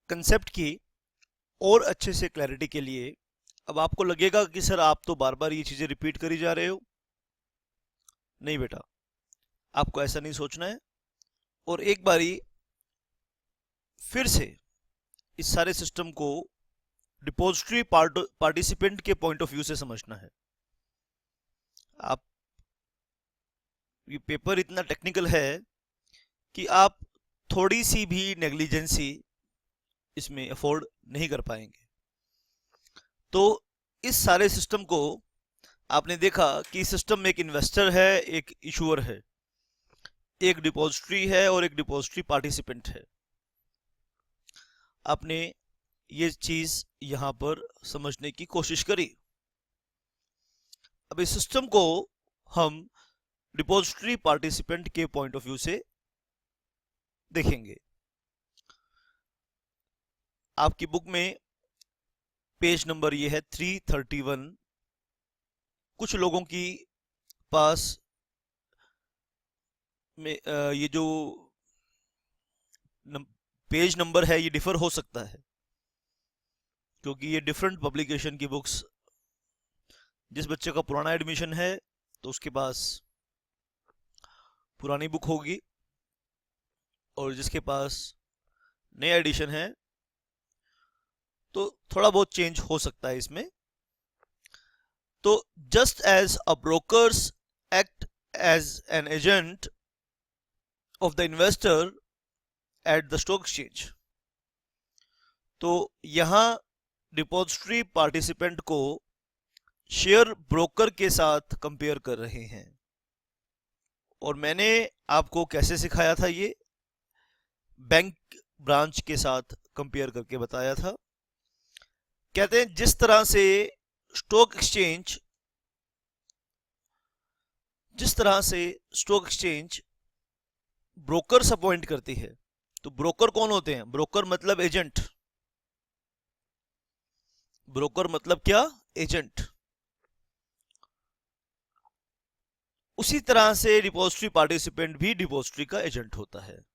Concept की और अच्छे से क्लैरिटी के लिए, अब आपको लगेगा कि सर आप तो बार बार ये चीज़ें रिपीट करी जा रहे हो। नहीं बेटा, आपको ऐसा नहीं सोचना है और एक बारी फिर से इस सारे सिस्टम को डिपॉजिटरी पार्टिसिपेंट के पॉइंट ऑफ व्यू से समझना है। आप, ये पेपर इतना टेक्निकल है कि आप थोड़ी सी भी नेग्लिजेंसी इसमें अफोर्ड नहीं कर पाएंगे। तो इस सारे सिस्टम को आपने देखा कि सिस्टम में एक इन्वेस्टर है, एक इशूअर है, एक डिपॉजिटरी है और एक डिपॉजिटरी पार्टिसिपेंट है। आपने ये चीज यहां पर समझने की कोशिश करी। अब इस सिस्टम को हम डिपॉजिटरी पार्टिसिपेंट के पॉइंट ऑफ व्यू से देखेंगे। आपकी बुक में पेज नंबर ये है 331। कुछ लोगों की पास में ये जो पेज नंबर है ये डिफर हो सकता है, क्योंकि ये डिफरेंट पब्लिकेशन की बुक्स, जिस बच्चे का पुराना एडमिशन है तो उसके पास पुरानी बुक होगी, और जिसके पास नया एडिशन है तो थोड़ा बहुत चेंज हो सकता है इसमें। तो just as a brokers act as an agent of the investor at the stock exchange, तो यहां डिपॉजिटरी पार्टिसिपेंट को शेयर ब्रोकर के साथ कंपेयर कर रहे हैं। और मैंने आपको कैसे सिखाया था, ये बैंक ब्रांच के साथ कंपेयर करके बताया था। कहते हैं जिस तरह से स्टॉक एक्सचेंज ब्रोकर्स अपॉइंट करती है, तो ब्रोकर कौन होते हैं? ब्रोकर मतलब एजेंट। ब्रोकर मतलब क्या? एजेंट। उसी तरह से डिपॉजिटरी पार्टिसिपेंट भी डिपॉजिटरी का एजेंट होता है।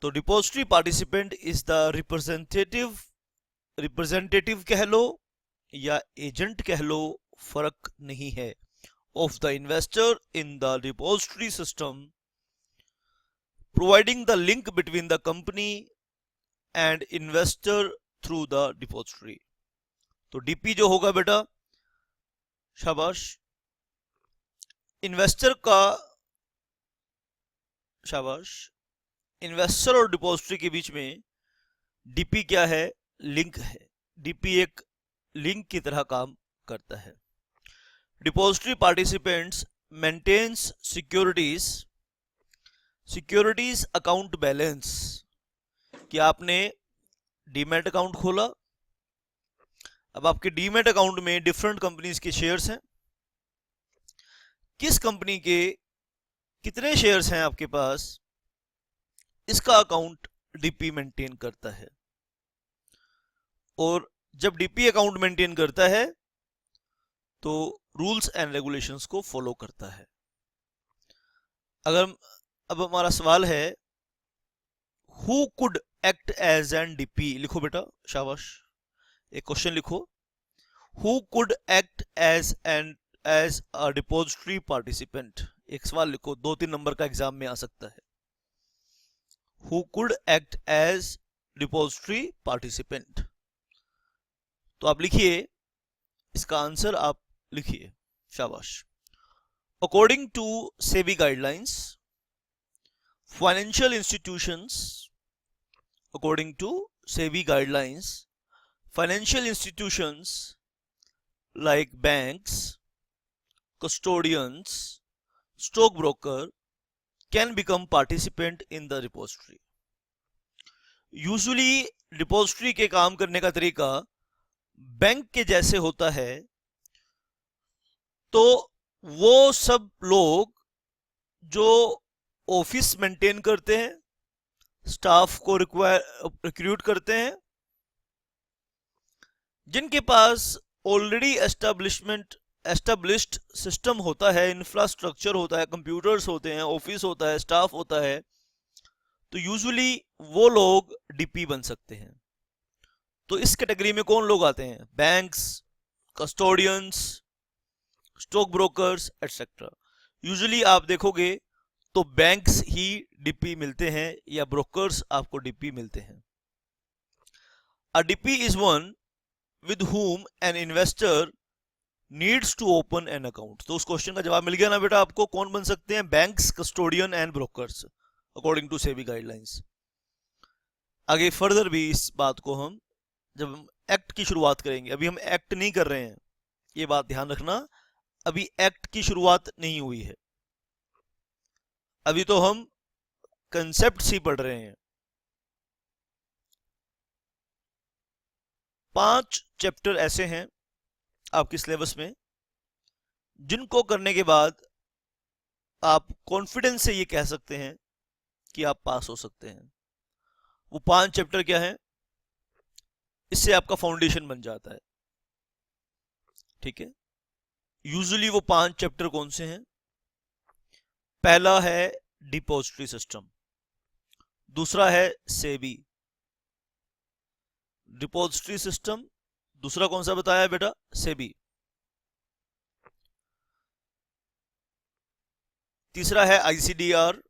तो depository participant is the representative कह लो या एजेंट कह लो, फर्क नहीं है, of the investor in the depository system, providing the link between the company and investor through the depository. तो डीपी जो होगा बेटा, शाबाश, इन्वेस्टर का, शाबाश, इन्वेस्टर और डिपॉजिटरी के बीच में डीपी क्या है? लिंक है। डीपी एक लिंक की तरह काम करता है। Depository participants maintains securities account balance, कि आपने डीमैट अकाउंट खोला। अब आपके डीमैट अकाउंट में डिफरेंट कंपनीज के शेयर्स हैं। किस कंपनी के कितने शेयर्स हैं आपके पास, इसका अकाउंट डीपी मेंटेन करता है। और जब डीपी अकाउंट मेंटेन करता है तो रूल्स एंड रेगुलेशंस को फॉलो करता है। अगर अब हमारा सवाल है, who could act as an DP, लिखो बेटा, शाबाश, एक क्वेश्चन लिखो, who could act as a depository participant. एक सवाल लिखो, 2-3 नंबर का एग्जाम में आ सकता है। Who could act as depository participant. तो आप लिखिए, इसका आंसर आप लिखिए, शाबाश। According to SEBI guidelines, financial institutions, according to SEBI guidelines, financial institutions like banks, custodians, stockbroker can become participant in the repository. Usually depository के काम करने का तरीका बैंक के जैसे होता है। तो वो सब लोग जो ऑफिस मेंटेन करते हैं, स्टाफ को रिक्रूट करते हैं, जिनके पास ऑलरेडी एस्टेब्लिश्ड सिस्टम होता है, इंफ्रास्ट्रक्चर होता है, कंप्यूटर्स होते हैं, ऑफिस होता है, स्टाफ होता है, तो यूजुअली वो लोग डीपी बन सकते हैं। तो इस कैटेगरी में कौन लोग आते हैं? Banks, custodians, stock brokers etcetera. Usually आप देखोगे तो बैंक्स ही डीपी मिलते हैं या ब्रोकर्स आपको डीपी मिलते हैं। A DP is one with whom an investor needs to open an account। तो उस क्वेश्चन का जवाब मिल गया ना बेटा आपको। कौन बन सकते हैं? Banks, custodian and brokers according to SEBI guidelines. आगे फर्दर भी इस बात को हम जब हम एक्ट की शुरुआत करेंगे, अभी हम एक्ट नहीं कर रहे हैं, ये बात ध्यान रखना, अभी एक्ट की शुरुआत नहीं हुई है, अभी तो हम कंसेप्ट ही पढ़ रहे हैं। 5 चैप्टर ऐसे हैं आपके सिलेबस में जिनको करने के बाद आप कॉन्फिडेंस से ये कह सकते हैं कि आप पास हो सकते हैं। वो 5 चैप्टर क्या हैं? इससे आपका फाउंडेशन बन जाता है, ठीक है। यूजुअली वो 5 चैप्टर कौन से हैं? पहला है डिपॉजिटरी सिस्टम, दूसरा है सेबी, डिपॉजिटरी सिस्टम, दूसरा कौन सा बताया बेटा? सेबी, तीसरा है आईसीडीआर,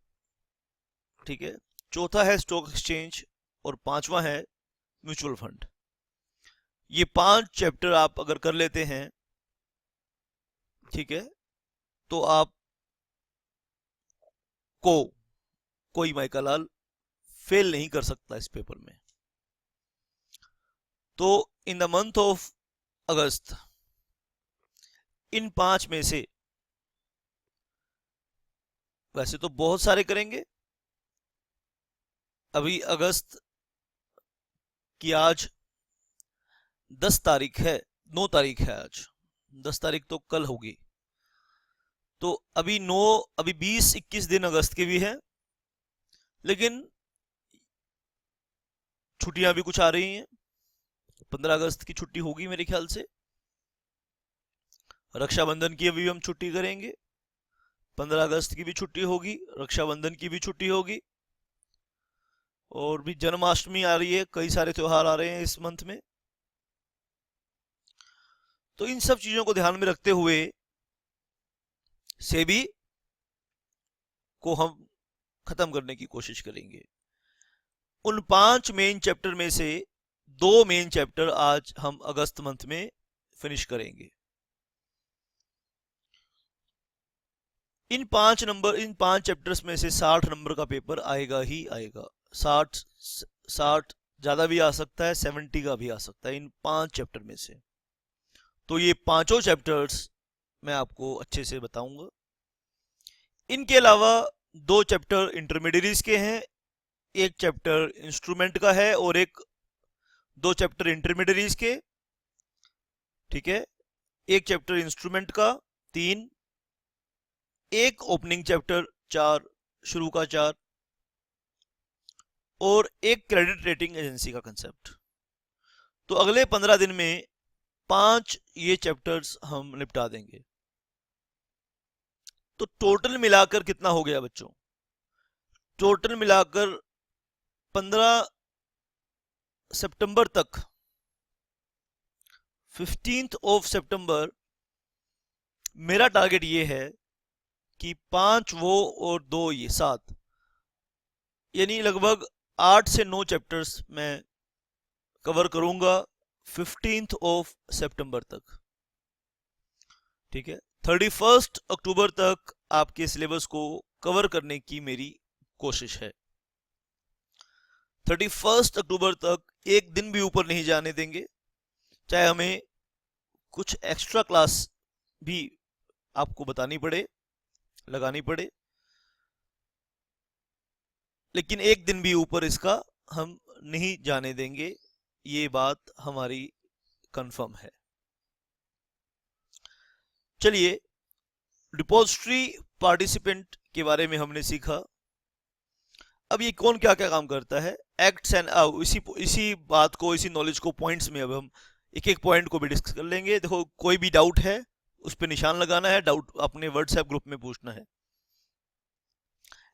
ठीक है, चौथा है स्टॉक एक्सचेंज और पांचवा है म्यूचुअल फंड। ये 5 चैप्टर आप अगर कर लेते हैं, ठीक है, तो आप को कोई माइका लाल फेल नहीं कर सकता इस पेपर में। तो in the month of August in 5 में से, वैसे तो बहुत सारे करेंगे, अभी अगस्त की आज 10 तारीख है, 9 तारीख है आज, 10 तारीख तो कल होगी, तो अभी 20-21 दिन अगस्त के भी हैं, लेकिन छुट्टियां भी कुछ आ रही हैं। 15 अगस्त की छुट्टी होगी मेरे ख्याल से, रक्षाबंधन की अभी हम छुट्टी करेंगे, 15 अगस्त की भी छुट्टी होगी, रक्षाबंधन की भी छुट्टी होगी, और भी जन्माष्टमी आ रही है, कई सारे त्योहार आ रहे हैं इस मंथ में। तो इन सब चीजों को ध्यान में रखते हुए सेबी को हम खत्म करने की कोशिश करेंगे। उन 5 मेन चैप्टर में से 2 मेन चैप्टर आज हम अगस्त मंथ में फिनिश करेंगे। इन 5 चैप्टर्स में से 60 नंबर का पेपर आएगा ही आएगा। 60 ज्यादा भी आ सकता है, 70 का भी आ सकता है इन 5 चैप्टर में से। तो ये पांचों चैप्टर्स मैं आपको अच्छे से बताऊंगा। इनके अलावा 2 चैप्टर इंटरमीडिएरीज के हैं, एक चैप्टर इंस्ट्रूमेंट का है और 2 चैप्टर इंटरमीडिएरीज के, ठीक है। एक चैप्टर इंस्ट्रूमेंट का 3, एक ओपनिंग चैप्टर 4, शुरू का 4, और एक क्रेडिट रेटिंग एजेंसी का कंसेप्ट। तो अगले 15 दिन में 5 ये चैप्टर्स हम निपटा देंगे। तो टोटल मिलाकर कितना हो गया बच्चों? टोटल मिलाकर 15 सितंबर तक, 15th ऑफ सितंबर मेरा टारगेट ये है कि 5 वो और 2 ये 7, यानी लगभग 8 से 9 चैप्टर्स मैं कवर करूंगा 15th ऑफ सितंबर तक, ठीक है। 31 अक्टूबर तक आपके सिलेबस को कवर करने की मेरी कोशिश है। 31 अक्टूबर तक एक दिन भी ऊपर नहीं जाने देंगे, चाहे हमें कुछ एक्स्ट्रा क्लास भी आपको बतानी पड़े, लगानी पड़े, लेकिन एक दिन भी ऊपर इसका हम नहीं जाने देंगे, ये बात हमारी कंफर्म है। चलिए, डिपॉजिटरी पार्टिसिपेंट के बारे में हमने सीखा। अब ये कौन क्या क्या काम करता है, एक्ट्स एंड इसी बात को, इसी नॉलेज को पॉइंट्स में अब हम एक एक पॉइंट को भी डिस्कस कर लेंगे। देखो, कोई भी डाउट है उस पर निशान लगाना है, डाउट अपने व्हाट्सएप ग्रुप में पूछना है।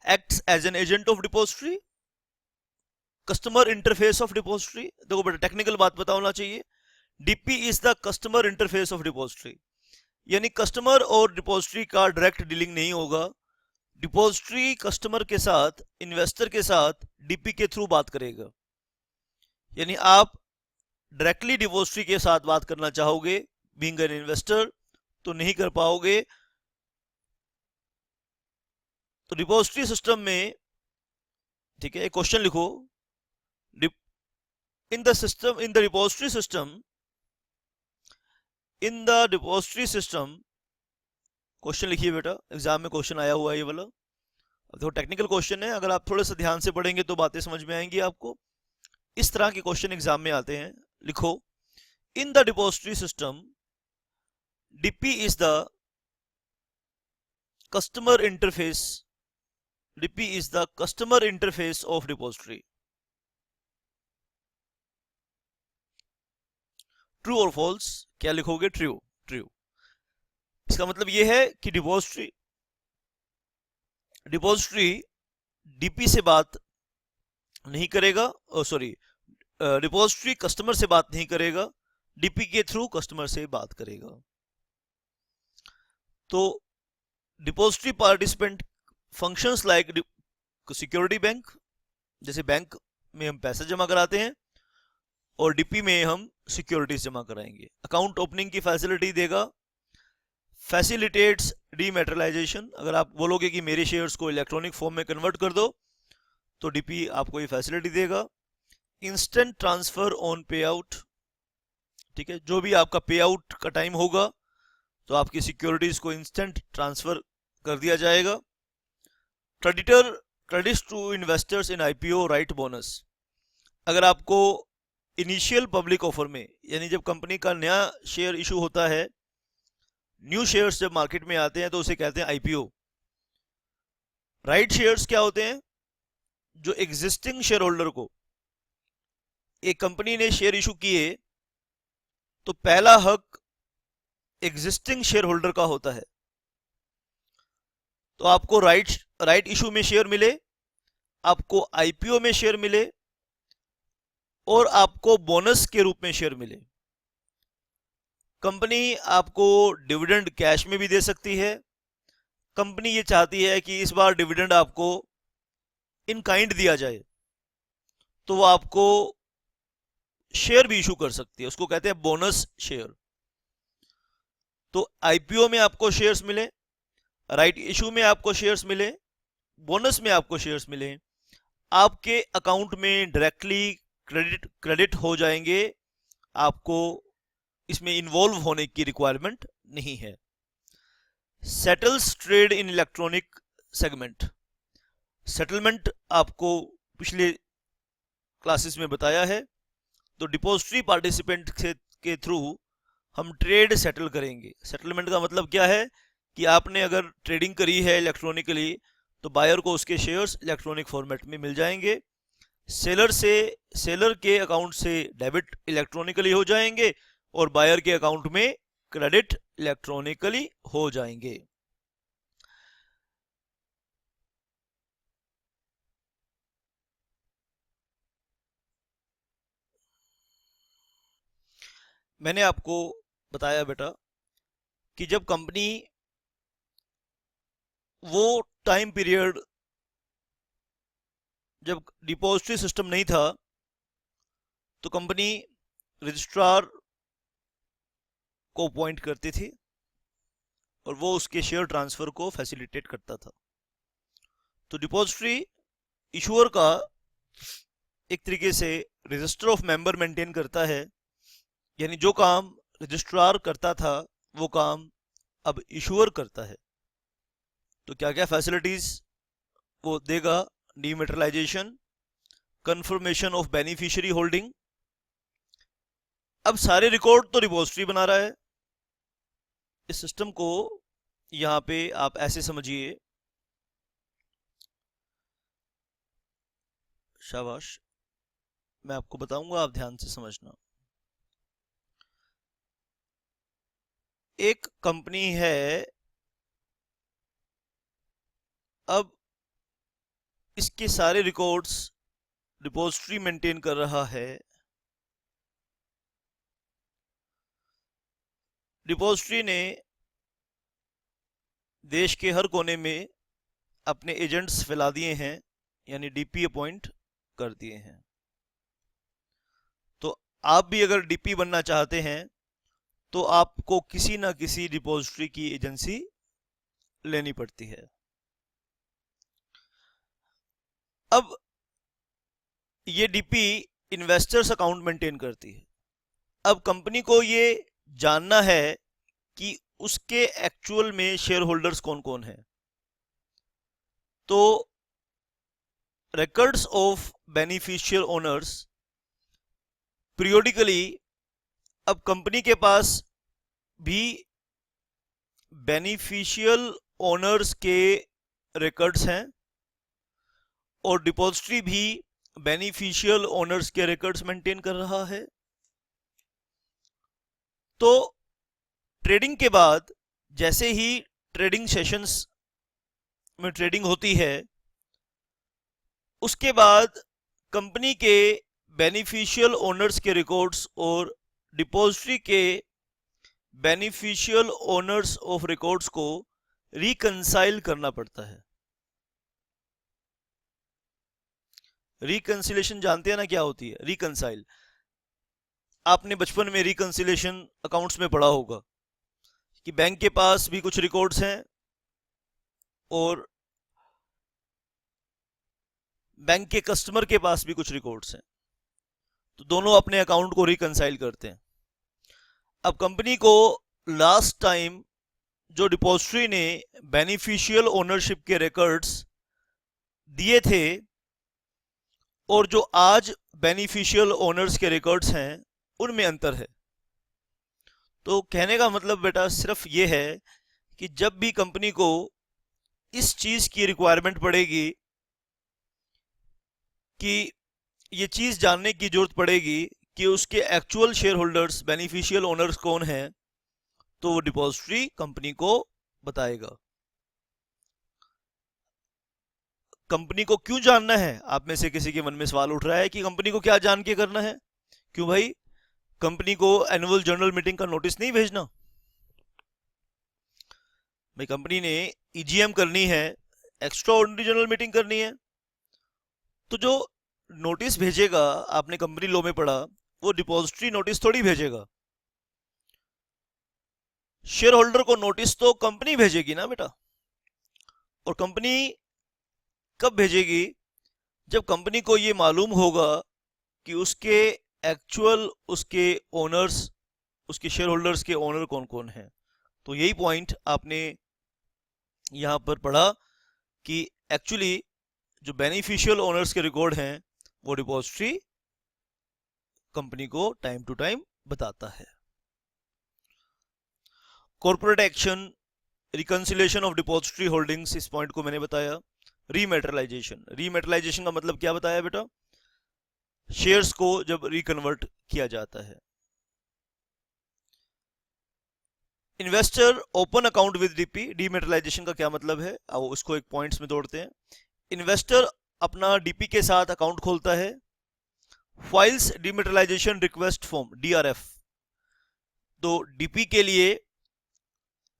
Acts as an agent of depository, customer interface of depository, देखो बेटा टेक्निकल बात पता होना चाहिए। DP is the customer interface of depository, यानी कस्टमर और डिपॉजिटरी का डायरेक्ट डीलिंग नहीं होगा। डिपॉजिटरी कस्टमर के साथ, इन्वेस्टर के साथ डीपी के थ्रू बात करेगा। यानी आप डायरेक्टली डिपॉजिटरी के साथ बात करना चाहोगे बीइंग एन इन्वेस्टर तो नहीं कर पाओगे। तो डिपॉजिटरी सिस्टम में, ठीक है, एक क्वेश्चन लिखो, in the system, in the depository system, in the depository system, question लिखिए बेटा, एग्जाम में क्वेश्चन आया हुआ है ये वाला। अब देखो टेक्निकल क्वेश्चन है, अगर आप थोड़े से ध्यान से पढ़ेंगे तो बातें समझ में आएंगी आपको। इस तरह के क्वेश्चन एग्जाम में आते हैं। लिखो, in the depository system DP is the customer interface, DP is the customer interface of depository. True और फॉल्स? क्या लिखोगे? ट्रू। ट्रू। इसका मतलब यह है कि डिपॉजिटरी डीपी से बात नहीं करेगा, सॉरी, डिपॉजिटरी कस्टमर से बात नहीं करेगा, डीपी के थ्रू कस्टमर से बात करेगा। तो depository participant functions like security bank, जैसे बैंक में हम पैसा जमा कराते हैं और डीपी में हम सिक्योरिटीज जमा कराएंगे। अकाउंट ओपनिंग की फैसिलिटी देगा, फैसिलिटेट्स डीमेटेरियलाइजेशन, अगर आप बोलोगे कि मेरे शेयर्स को इलेक्ट्रॉनिक फॉर्म में कन्वर्ट कर दो तो डीपी आपको ये फैसिलिटी देगा। इंस्टेंट ट्रांसफर ऑन पे आउट, ठीक है, जो भी आपका पे आउट का टाइम होगा तो आपकी सिक्योरिटीज को इंस्टेंट ट्रांसफर कर दिया जाएगा। Credits to investors in IPO right bonus, अगर आपको इनिशियल पब्लिक ऑफर में, यानी जब कंपनी का नया शेयर इशू होता है, न्यू शेयर्स जब मार्केट में आते हैं तो उसे कहते हैं आईपीओ। राइट शेयर्स क्या होते हैं? जो एग्जिस्टिंग शेयर होल्डर को, एक कंपनी ने शेयर इशू किए तो पहला हक एग्जिस्टिंग शेयर होल्डर का होता है। तो आपको राइट इशू में शेयर मिले, आपको आईपीओ में शेयर मिले और आपको बोनस के रूप में शेयर मिले। कंपनी आपको डिविडेंड कैश में भी दे सकती है। कंपनी ये चाहती है कि इस बार डिविडेंड आपको इन काइंड दिया जाए तो वो आपको शेयर भी इशू कर सकती है, उसको कहते हैं बोनस शेयर। तो आईपीओ में आपको शेयर्स मिले, राइट इशू में आपको शेयर्स मिले, बोनस में आपको शेयर्स मिले, आपके अकाउंट में डायरेक्टली क्रेडिट हो जाएंगे, आपको इसमें इन्वॉल्व होने की रिक्वायरमेंट नहीं है। Settles trade in electronic segment, settlement आपको पिछले क्लासेस में बताया है। तो डिपॉजिटरी पार्टिसिपेंट के थ्रू हम ट्रेड सेटल करेंगे। सेटलमेंट का मतलब क्या है कि आपने अगर ट्रेडिंग करी है इलेक्ट्रॉनिकली तो बायर को उसके शेयर्स इलेक्ट्रॉनिक फॉर्मेट में मिल जाएंगे। सेलर के अकाउंट से डेबिट इलेक्ट्रॉनिकली हो जाएंगे और बायर के अकाउंट में क्रेडिट इलेक्ट्रॉनिकली हो जाएंगे। मैंने आपको बताया बेटा कि जब कंपनी, वो टाइम पीरियड जब डिपॉजिटरी सिस्टम नहीं था तो कंपनी रजिस्ट्रार को अपॉइंट करती थी और वो उसके शेयर ट्रांसफर को फैसिलिटेट करता था। तो डिपॉजिटरी इशूअर का एक तरीके से रजिस्टर ऑफ मेंबर मेंटेन करता है, यानी जो काम रजिस्ट्रार करता था वो काम अब इशूअर करता है। तो क्या क्या फैसिलिटीज वो देगा? डीमेटेरियलाइजेशन, कंफर्मेशन ऑफ बेनिफिशियरी होल्डिंग। अब सारे रिकॉर्ड तो डिपॉजिटरी बना रहा है। इस सिस्टम को यहां पे आप ऐसे समझिए, शाबाश, मैं आपको बताऊंगा, आप ध्यान से समझना। एक कंपनी है, अब इसके सारे रिकॉर्ड्स डिपॉजिटरी मेंटेन कर रहा है, डिपॉजिटरी ने देश के हर कोने में अपने एजेंट्स फैला दिए हैं, यानी डीपी अपॉइंट कर दिए हैं। तो आप भी अगर डीपी बनना चाहते हैं तो आपको किसी ना किसी डिपॉजिटरी की एजेंसी लेनी पड़ती है। अब ये डीपी इन्वेस्टर्स अकाउंट मेंटेन करती है। अब कंपनी को ये जानना है कि उसके एक्चुअल में शेयर होल्डर्स कौन कौन है। तो records of beneficial owners periodically, अब कंपनी के पास भी बेनिफिशियल ओनर्स के रिकॉर्ड्स हैं और डिपॉजिटरी भी बेनिफिशियल ओनर्स के रिकॉर्ड्स मेंटेन कर रहा है। तो ट्रेडिंग के बाद जैसे ही ट्रेडिंग सेशंस में ट्रेडिंग होती है, उसके बाद कंपनी के बेनिफिशियल ओनर्स के रिकॉर्ड्स और डिपॉजिटरी के बेनिफिशियल ओनर्स ऑफ रिकॉर्ड्स को रिकंसाइल करना पड़ता है। रिकंसिलेशन जानते हैं ना क्या होती है? रिकंसाइल, आपने बचपन में रिकंसिलेशन अकाउंट्स में पढ़ा होगा कि बैंक के पास भी कुछ रिकॉर्ड्स हैं और बैंक के कस्टमर के पास भी कुछ रिकॉर्ड्स हैं, तो दोनों अपने अकाउंट को रिकंसाइल करते हैं। अब कंपनी को लास्ट टाइम जो डिपॉजिटरी ने बेनिफिशियल ओनरशिप के रिकॉर्ड्स दिए थे और जो आज बेनिफिशियल ओनर्स के रिकॉर्ड्स हैं, उनमें अंतर है। तो कहने का मतलब बेटा सिर्फ ये है कि जब भी कंपनी को इस चीज की रिक्वायरमेंट पड़ेगी कि ये चीज जानने की जरूरत पड़ेगी कि उसके actual share holders, beneficial owners कौन हैं, तो वो डिपॉजिटरी कंपनी को बताएगा। कंपनी को क्यों जानना है? आप में से किसी के मन में सवाल उठ रहा है कि कंपनी को क्या जान के करना है? क्यों भाई, कंपनी को एनुअल जनरल मीटिंग का नोटिस नहीं भेजना? भाई कंपनी ने ईजीएम करनी है, एक्स्ट्रा ऑर्डिनरी जनरल मीटिंग करनी है, तो जो नोटिस भेजेगा, आपने कंपनी लॉ में पढ़ा, वो डिपॉजिटरी नोटिस थोड़ी भेजेगा। शेयर होल्डर को नोटिस तो कंपनी भेजेगी ना बेटा। और कंपनी कब भेजेगी? जब कंपनी को ये मालूम होगा कि उसके एक्चुअल, उसके ओनर्स, उसके शेयर होल्डर्स के ओनर कौन कौन हैं। तो यही पॉइंट आपने यहां पर पढ़ा कि एक्चुअली जो बेनिफिशियल ओनर्स के रिकॉर्ड हैं वो डिपॉजिटरी कंपनी को टाइम टू टाइम बताता है। Corporate action, reconciliation of depository holdings, इस पॉइंट को मैंने बताया। रीमेटरलाइजेशन, रीमेटरलाइजेशन का मतलब क्या बताया बेटा? शेयर्स को जब रिकन्वर्ट किया जाता है। Investor open account with DP, dematerialisation का क्या मतलब है? अब उसको एक पॉइंट्स में तोड़ते हैं। इन्वेस्टर अपना डीपी के साथ अकाउंट खोलता है, फाइल्स डीमेटरलाइजेशन रिक्वेस्ट फॉर्म, डीआरएफ। तो डीपी के लिए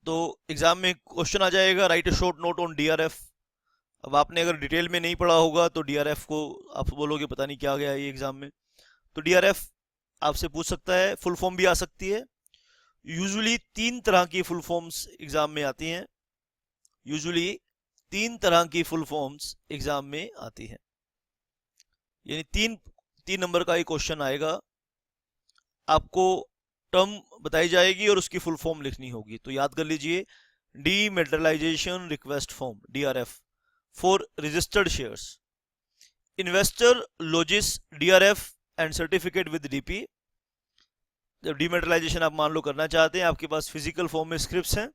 तो एग्जाम में क्वेश्चन आ जाएगा, right a short note on DRF. अब आपने अगर डिटेल में नहीं पढ़ा होगा तो डीआरएफ को आप बोलोगे पता नहीं क्या गया ये एग्जाम में। तो डीआरएफ आपसे पूछ सकता है, फुल फॉर्म भी आ सकती है। यूजुअली 3 तरह की फुल फॉर्म्स एग्जाम में आती हैं। यूजुअली 3 तरह की फुल फॉर्म्स एग्जाम में आती हैं, यानी 3 नंबर का एक क्वेश्चन आएगा, आपको टर्म बताई जाएगी और उसकी फुल फॉर्म लिखनी होगी। तो याद कर लीजिए, dematerialisation request form, DRF, for registered shares. Investor lodges DRF and certificate with DP. जब डीमेटरलाइजेशन आप मान लो करना चाहते हैं, आपके पास फिजिकल फॉर्म में स्क्रिप्ट्स हैं,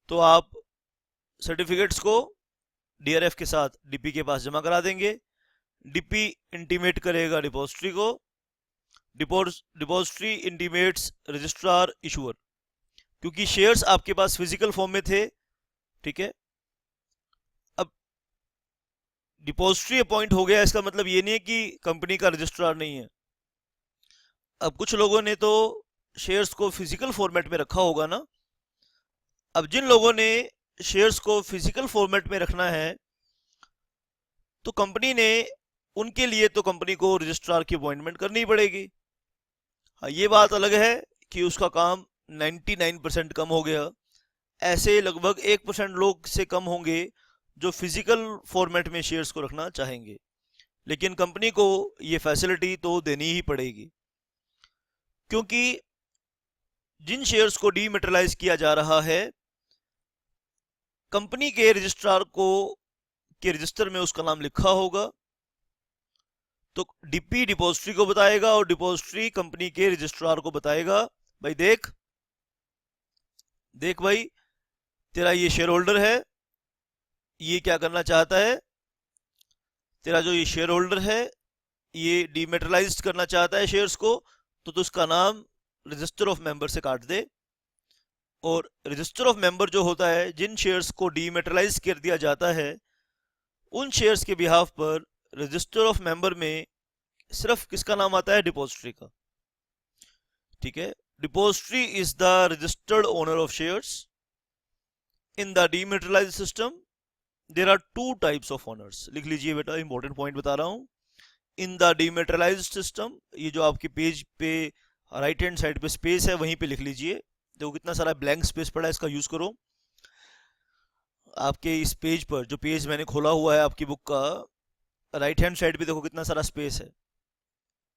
तो आप सर्टिफिकेट्स को डीआरएफ के साथ डीपी के पास जमा करा देंगे। डीपी इंटीमेट करेगा डिपॉजिटरी को, डिपॉजिटरी इंटीमेट्स रजिस्ट्रार इशूअर, क्योंकि शेयर्स आपके पास फिजिकल फॉर्म में थे, ठीक है। अब डिपॉजिटरी अपॉइंट हो गया, इसका मतलब ये नहीं है कि कंपनी का रजिस्ट्रार नहीं है। अब कुछ लोगों ने तो शेयर्स को फिजिकल फॉर्मेट में रखा होगा ना। अब जिन लोगों ने शेयर्स को फिजिकल फॉर्मेट में रखना है, तो कंपनी ने उनके लिए तो कंपनी को रजिस्ट्रार की अपॉइंटमेंट करनी पड़ेगी। हाँ, ये बात अलग है कि उसका काम 99% कम हो गया। ऐसे लगभग 1% लोग से कम होंगे जो फिजिकल फॉर्मेट में शेयर्स को रखना चाहेंगे, लेकिन कंपनी को ये फैसिलिटी तो देनी ही पड़ेगी, क्योंकि जिन शेयर्स को डीमेटेरियलाइज किया जा रहा है, कंपनी के रजिस्ट्रार को के रजिस्टर में उसका नाम लिखा होगा, तो डीपी डिपॉजिटरी को बताएगा और डिपॉजिटरी कंपनी के रजिस्ट्रार को बताएगा, भाई देख देख भाई, तेरा ये शेयर होल्डर है, ये क्या करना चाहता है, तेरा जो ये शेयर होल्डर है ये डीमेटेरियलाइज करना चाहता है शेयर्स को, तो उसका नाम रजिस्टर ऑफ मेंबर से काट दे। और रजिस्टर ऑफ मेंबर जो होता है, जिन शेयर्स को डीमेटेरियलाइज कर दिया जाता है, उन शेयर्स के बिहाफ पर रजिस्टर ऑफ मेंबर में सिर्फ किसका नाम आता है, डिपॉजिटरी का। ठीक है, depository is the registered owner of shares in the dematerialised system. There are two types of owners. लिख लीजिए बेटा, इंपॉर्टेंट पॉइंट बता रहा हूं। इन द डीमेटेरियलाइज्ड सिस्टम, ये जो आपके पेज पे राइट हैंड साइड पे स्पेस है वहीं पे लिख लीजिए। देखो कितना सारा ब्लैंक स्पेस पड़ा है, इसका यूज करो। आपके इस पेज पर, जो पेज मैंने खोला हुआ है आपकी बुक का, राइट हैंड साइड पे देखो कितना सारा स्पेस है,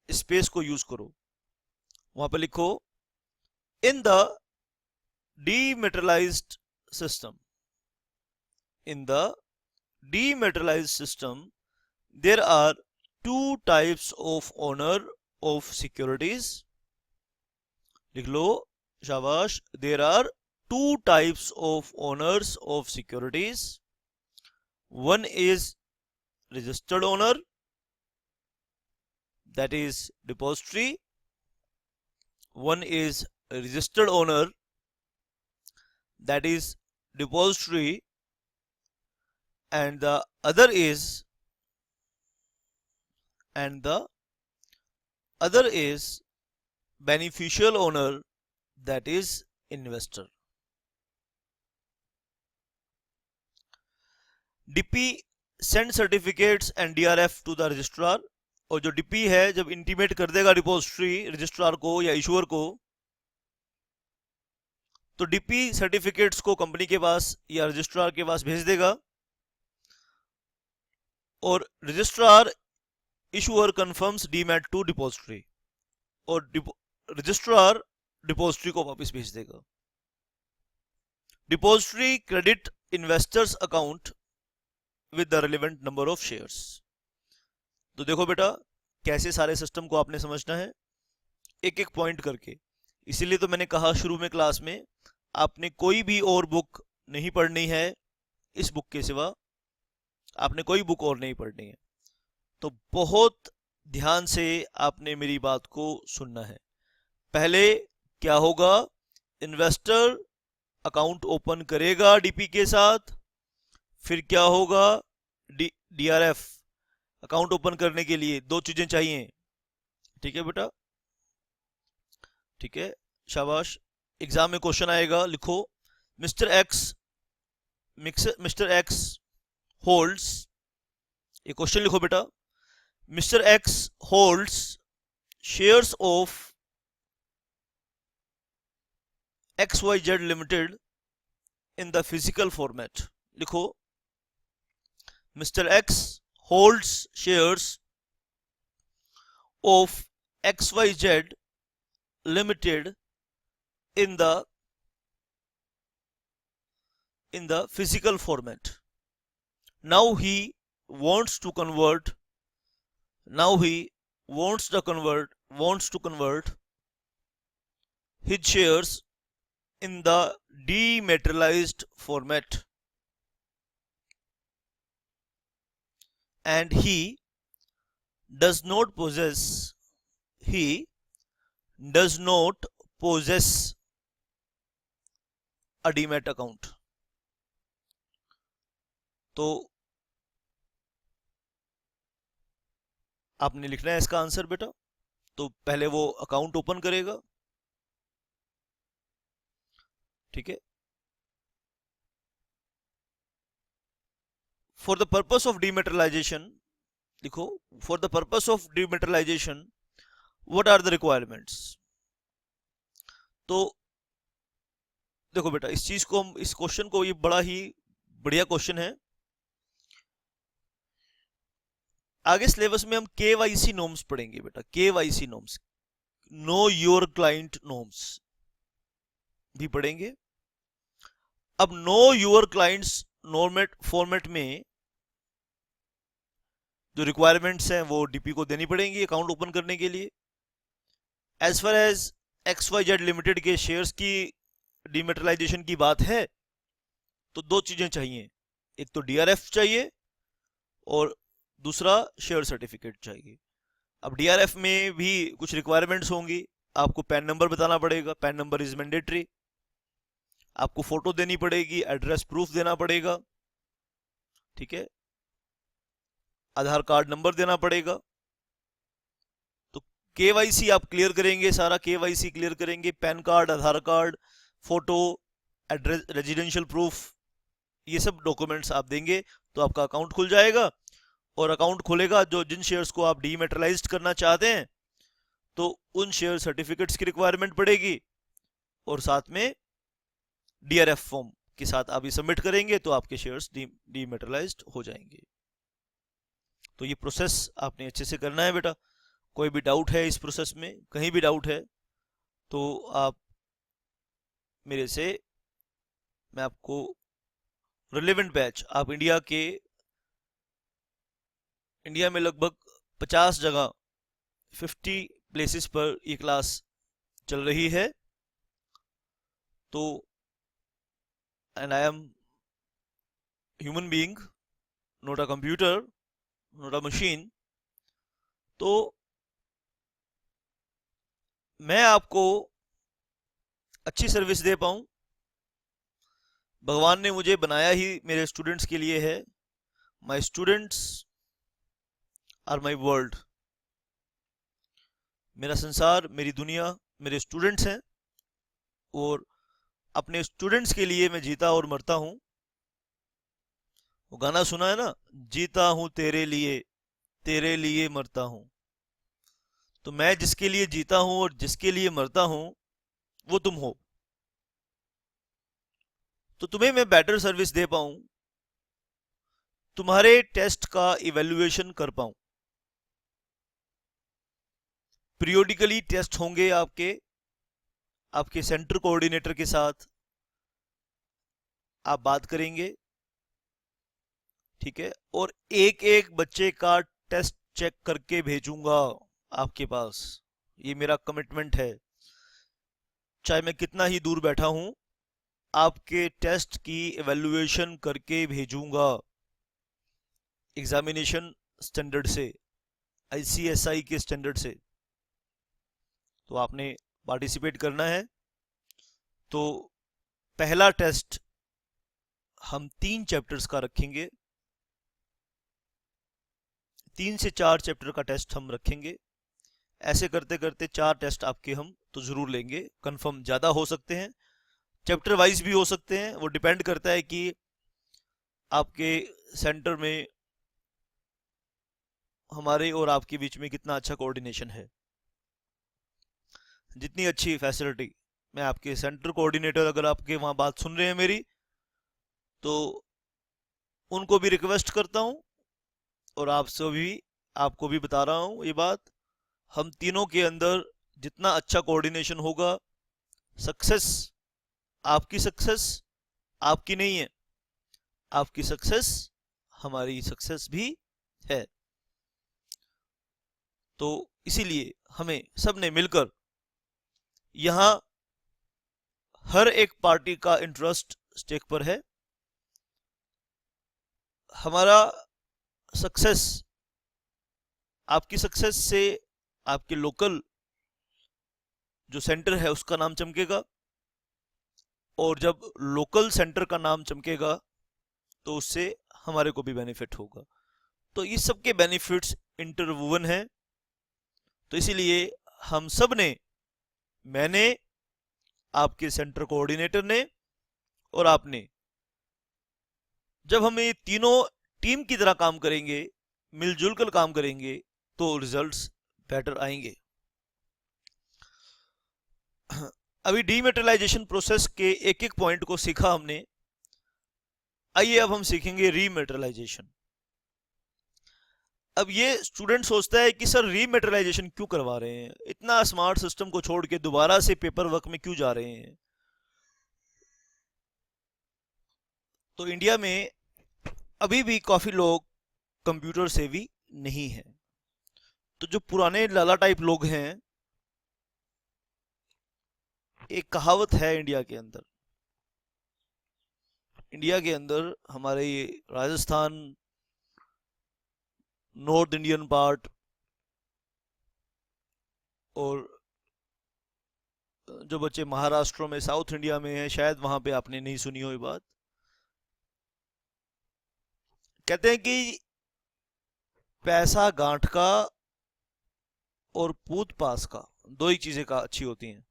स्पेस को यूज करो। वहां पे लिखो in the dematerialised system. In the dematerialised system there are two types of owner of securities. लिख लो, शाबाश। There are two types of owners of securities. One is registered owner, that is depository. One is registered owner, that is depository. And the other is beneficial owner, that is investor. DP send certificates and DRF to the registrar. और जो DP है जब intimate कर देगा depository registrar को या issuer को, तो डीपी सर्टिफिकेट्स को कंपनी के पास या रजिस्ट्रार के पास भेज देगा, और registrar issuer confirms demat to depository, और रजिस्ट्रार डिपॉजिटरी को वापस भेज देगा। Depository credit investors account with the relevant number of shares. तो देखो बेटा, कैसे सारे सिस्टम को आपने समझना है एक एक पॉइंट करके। इसीलिए तो मैंने कहा शुरू में क्लास में, आपने कोई भी और बुक नहीं पढ़नी है इस बुक के सिवा, आपने कोई बुक और नहीं पढ़नी है। तो बहुत ध्यान से आपने मेरी बात को सुनना है। पहले क्या होगा, इन्वेस्टर अकाउंट ओपन करेगा डीपी के साथ। फिर क्या होगा, डीआरएफ अकाउंट ओपन करने के लिए दो चीजें चाहिए। ठीक है बेटा, ठीक है, शाबाश। एग्जाम में क्वेश्चन आएगा, लिखो मिस्टर एक्स होल्ड्स, ये क्वेश्चन लिखो बेटा। Mister x holds shares of XYZ limited in the physical format. लिखो, Mr. X holds shares of XYZ Limited in the physical format. Now he wants to convert. Now he wants to convert his shares in the dematerialized format. And he does not possess a demat account. तो आपने लिखना है इसका answer बेटा। तो पहले वो account open करेगा, ठीक है। For the purpose of dematerialisation, लिखो, for the purpose of dematerialisation what are the requirements. तो देखो बेटा, इस चीज को हम, इस क्वेश्चन को, ये बड़ा ही बढ़िया क्वेश्चन है। आगे सिलेबस में हम केवाईसी नॉर्म्स पढ़ेंगे बेटा, KYC norms, know your client norms भी पढ़ेंगे। अब नो योर क्लाइंट्स नॉर्मेट फॉर्मेट में जो रिक्वायरमेंट्स हैं वो डीपी को देनी पड़ेंगी अकाउंट ओपन करने के लिए। As far as XYZ limited के शेयर्स की डीमेटलाइजेशन की बात है तो दो चीजें चाहिए, एक तो DRF चाहिए और दूसरा शेयर सर्टिफिकेट चाहिए। अब DRF में भी कुछ रिक्वायरमेंट्स होंगी, आपको पैन नंबर बताना पड़ेगा, पैन नंबर इज मैंडेटरी। आपको फोटो देनी पड़ेगी, एड्रेस प्रूफ देना पड़ेगा, ठीक है। आधार कार्ड नंबर देना पड़ेगा। तो केवाईसी आप क्लियर करेंगे, सारा केवाईसी क्लियर करेंगे, PAN card, Aadhaar card, photo, address, residential proof, ये सब डॉक्यूमेंट्स आप देंगे तो आपका अकाउंट खुल जाएगा। और अकाउंट खुलेगा, जो जिन शेयर्स को आप डीमेटलाइज्ड करना चाहते हैं तो उन शेयर सर्टिफिकेट्स की रिक्वायरमेंट पड़ेगी और साथ में DRF फॉर्म के साथ आप ये सबमिट करेंगे तो आपके शेयर्स डीमेटलाइज्ड हो जाएंगे। तो ये प्रोसेस आपने अच्छे से करना है बेटा। कोई भी डाउट है इस प्रोसेस में, कहीं भी डाउट है तो आप मेरे से, मैं आपको रिलेवेंट बैच, आप इंडिया में लगभग 50 जगह, 50 प्लेसेस पर ये क्लास चल रही है। तो and I am human being, not a computer, not a machine. तो मैं आपको अच्छी सर्विस दे पाऊं, भगवान ने मुझे बनाया ही मेरे स्टूडेंट्स के लिए है। My students are my world. मेरा संसार, मेरी दुनिया मेरे स्टूडेंट्स हैं और अपने स्टूडेंट्स के लिए मैं जीता और मरता हूं। वो गाना सुना है ना, जीता हूं तेरे लिए मरता हूं। तो मैं जिसके लिए जीता हूं और जिसके लिए मरता हूं वो तुम हो। तो तुम्हें मैं बेटर सर्विस दे पाऊं, तुम्हारे टेस्ट का इवैल्यूएशन कर पाऊं। पीरियोडिकली टेस्ट होंगे आपके सेंटर कोऑर्डिनेटर के साथ आप बात करेंगे, ठीक है। और एक एक बच्चे का टेस्ट चेक करके भेजूंगा आपके पास, ये मेरा कमिटमेंट है। चाहे मैं कितना ही दूर बैठा हूं, आपके टेस्ट की इवैल्यूएशन करके भेजूंगा एग्जामिनेशन स्टैंडर्ड से, ICSI के स्टैंडर्ड से। तो आपने पार्टिसिपेट करना है। तो पहला टेस्ट हम 3 चैप्टर्स का रखेंगे, 3 से 4 चैप्टर का टेस्ट हम रखेंगे। ऐसे करते करते 4 टेस्ट आपके हम तो जरूर लेंगे, कंफर्म ज़्यादा हो सकते हैं, चैप्टर वाइज भी हो सकते हैं। वो डिपेंड करता है कि आपके सेंटर में हमारे और आपके बीच में कितना अच्छा कोऑर्डिनेशन है। जितनी अच्छी फैसिलिटी, मैं आपके सेंटर कोऑर्डिनेटर अगर आपके वहाँ बात सुन रहे हैं मेरी, तो उनको भी रिक्वेस्ट करता हूँ और आपको भी बता रहा हूँ ये बात, हम तीनों के अंदर जितना अच्छा कोऑर्डिनेशन होगा, सक्सेस आपकी नहीं है, आपकी सक्सेस हमारी सक्सेस भी है। तो इसीलिए हमें सबने मिलकर, यहां हर एक पार्टी का इंटरेस्ट स्टेक पर है। हमारा सक्सेस, आपकी सक्सेस से आपके लोकल जो सेंटर है उसका नाम चमकेगा, और जब लोकल सेंटर का नाम चमकेगा तो उससे हमारे को भी बेनिफिट होगा। तो ये सबके बेनिफिट्स इंटरवुवन हैं। तो इसीलिए हम सब ने, मैंने, आपके सेंटर कोऑर्डिनेटर ने और आपने, जब हम ये तीनों टीम की तरह काम करेंगे, मिलजुल कर काम करेंगे, तो रिजल्ट्स बेटर आएंगे। अभी डीमेटेरियलाइजेशन प्रोसेस के एक एक पॉइंट को सीखा हमने। आइए अब हम सीखेंगे रीमेटेरियलाइजेशन। अब ये स्टूडेंट सोचता है कि सर रीमेटेरियलाइजेशन क्यों करवा रहे हैं, इतना स्मार्ट सिस्टम को छोड़ के दोबारा से पेपर वर्क में क्यों जा रहे हैं। तो इंडिया में अभी भी काफी लोग कंप्यूटर सेवी नहीं है। तो जो पुराने लाला टाइप लोग हैं, एक कहावत है इंडिया के अंदर हमारे ये राजस्थान, नॉर्थ इंडियन पार्ट और जो बच्चे महाराष्ट्र में, साउथ इंडिया में हैं, शायद वहां पे आपने नहीं सुनी हो ये बात। कहते हैं कि पैसा गांठ का और पूत पास का, दो ही चीजें का अच्छी होती हैं।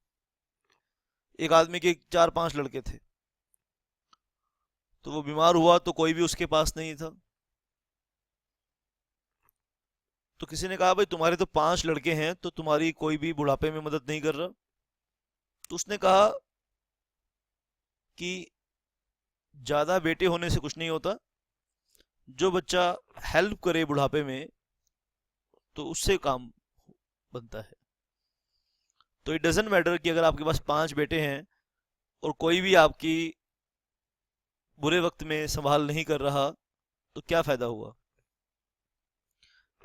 एक आदमी के 4-5 लड़के थे, तो वो बीमार हुआ तो कोई भी उसके पास नहीं था। तो किसी ने कहा भाई तुम्हारे तो 5 लड़के हैं, तो तुम्हारी कोई भी बुढ़ापे में मदद नहीं कर रहा। तो उसने कहा कि ज्यादा बेटे होने से कुछ नहीं होता, जो बच्चा हेल्प करे बुढ़ापे में तो उससे काम बनता है। तो इट डजेंट मैटर कि अगर आपके पास 5 बेटे हैं और कोई भी आपकी बुरे वक्त में संभाल नहीं कर रहा, तो क्या फायदा हुआ।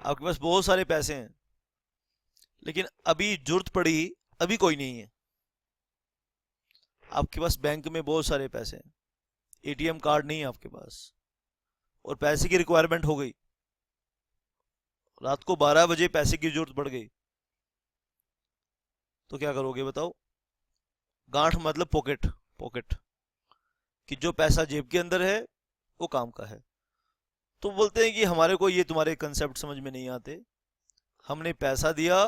आपके पास बहुत सारे पैसे हैं, लेकिन अभी जरूरत पड़ी, अभी कोई नहीं है। आपके पास बैंक में बहुत सारे पैसे हैं, एटीएम कार्ड नहीं है आपके पास, और पैसे की रिक्वायरमेंट हो गई, रात को 12 बजे पैसे की जरूरत पड़ गई, तो क्या करोगे बताओ। गांठ मतलब पॉकेट, पॉकेट कि जो पैसा जेब के अंदर है वो काम का है। तो बोलते हैं कि हमारे को ये तुम्हारे कंसेप्ट समझ में नहीं आते, हमने पैसा दिया,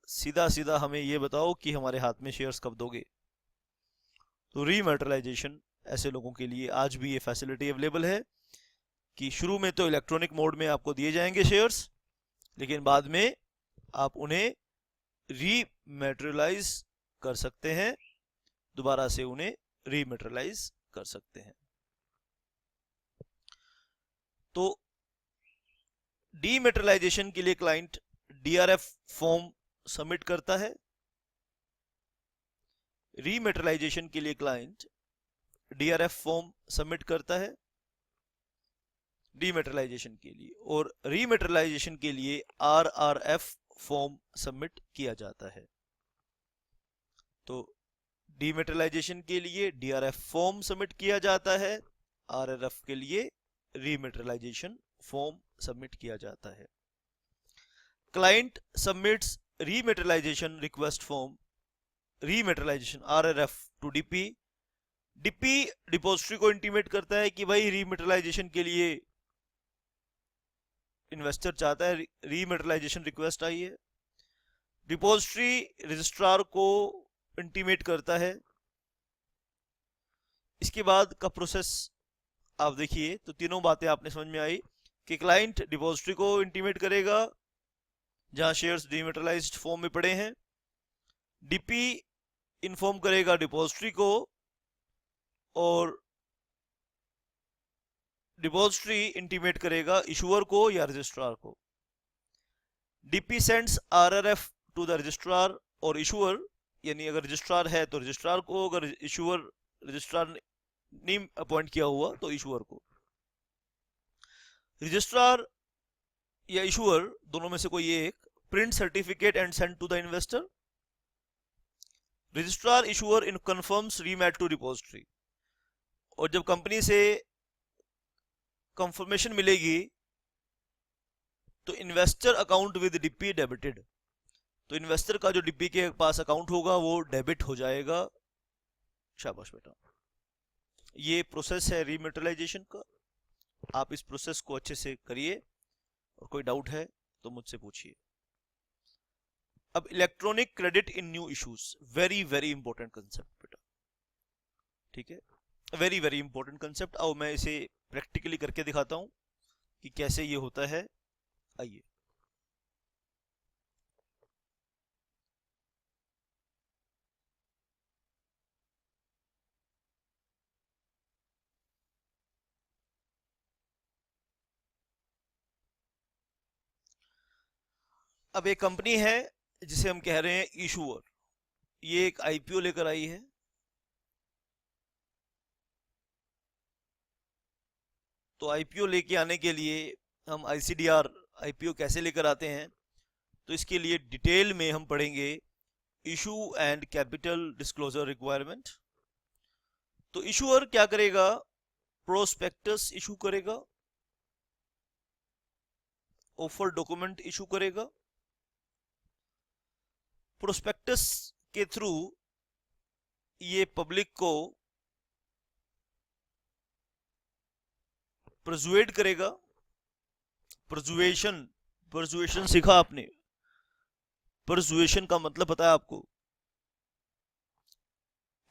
सीधा सीधा हमें ये बताओ कि हमारे हाथ में शेयर्स कब दोगे। तो रीमेटेरियलाइजेशन ऐसे लोगों के लिए आज भी ये फैसिलिटी अवेलेबल है कि शुरू में तो इलेक्ट्रॉनिक मोड में आपको दिए जाएंगे शेयर्स, लेकिन बाद में आप उन्हें रीमेटेरियलाइज कर सकते हैं, दोबारा से उन्हें रीमेटेरियलाइज कर सकते हैं। तो डीमेटेरियलाइजेशन के लिए क्लाइंट डीआरएफ फॉर्म सबमिट करता है, रीमेटेरियलाइजेशन के लिए क्लाइंट डीआरएफ फॉर्म सबमिट करता है डीमेटेरियलाइजेशन के लिए, और रीमेटेरियलाइजेशन के लिए आरआरएफ फॉर्म सबमिट किया जाता है। तो डीमेटेरियलाइजेशन के लिए डीआरएफ फॉर्म सबमिट किया जाता है, आरआरएफ के लिए रीमेटेरियलाइजेशन फॉर्म सबमिट किया जाता है। Client submits rematerialisation request form, rematerialisation RRF to DP. DP depository को इंटीमेट करता है कि भाई रीमेटेरियलाइजेशन के लिए इन्वेस्टर चाहता है, रीमेटेरियलाइजेशन रिक्वेस्ट आई है। डिपॉजिटरी रजिस्ट्रार को इंटीमेट करता है। इसके बाद का प्रोसेस आप देखिए, तो तीनों बातें आपने समझ में आई कि क्लाइंट डिपॉजिटरी को इंटीमेट करेगा जहां शेयर्स डीमेटेरियलाइज्ड फॉर्म में पड़े हैं, डीपी इन्फॉर्म करेगा डिपॉजिटरी को, और डिपॉजिटरी इंटीमेट करेगा इशूअर को या रजिस्ट्रार को। DP sends RRF to the registrar और इशूअर, यानी अगर रजिस्ट्रार है तो रजिस्ट्रार को, अगर इशूअर रजिस्ट्रार नहीं अपॉइंट किया हुआ तो इशूअर को। रजिस्ट्रार या इशूअर दोनों में से कोई एक print certificate and send to the investor. Registrar issuer in confirms remat to depository, और जब कंपनी से कंफर्मेशन मिलेगी तो investor account with DP debited, तो इन्वेस्टर का जो डीपी के पास अकाउंट होगा वो डेबिट हो जाएगा। शाबाश बेटा, ये प्रोसेस है रीमेटेरियलाइजेशन का। आप इस प्रोसेस को अच्छे से करिए, और कोई डाउट है तो मुझसे पूछिए। अब electronic credit in new issues, very very important concept बेटा, ठीक है, वेरी वेरी इंपॉर्टेंट कंसेप्ट। अब मैं इसे प्रैक्टिकली करके दिखाता हूं कि कैसे ये होता है। आइए, अब एक कंपनी है जिसे हम कह रहे हैं इशूअर, ये एक आईपीओ लेकर आई है। तो आईपीओ लेके आने के लिए हम आईसीडीआर आईपीओ कैसे लेकर आते हैं, तो इसके लिए डिटेल में हम पढ़ेंगे issue and capital disclosure requirement. तो इशूअर क्या करेगा, प्रोस्पेक्टस इशू करेगा, ऑफर डॉक्यूमेंट इशू करेगा। प्रोस्पेक्टस के थ्रू ये पब्लिक को प्रजुएट करेगा। प्रजुएशन, प्रजुएशन सीखा आपने, प्रजुएशन का मतलब पता है आपको?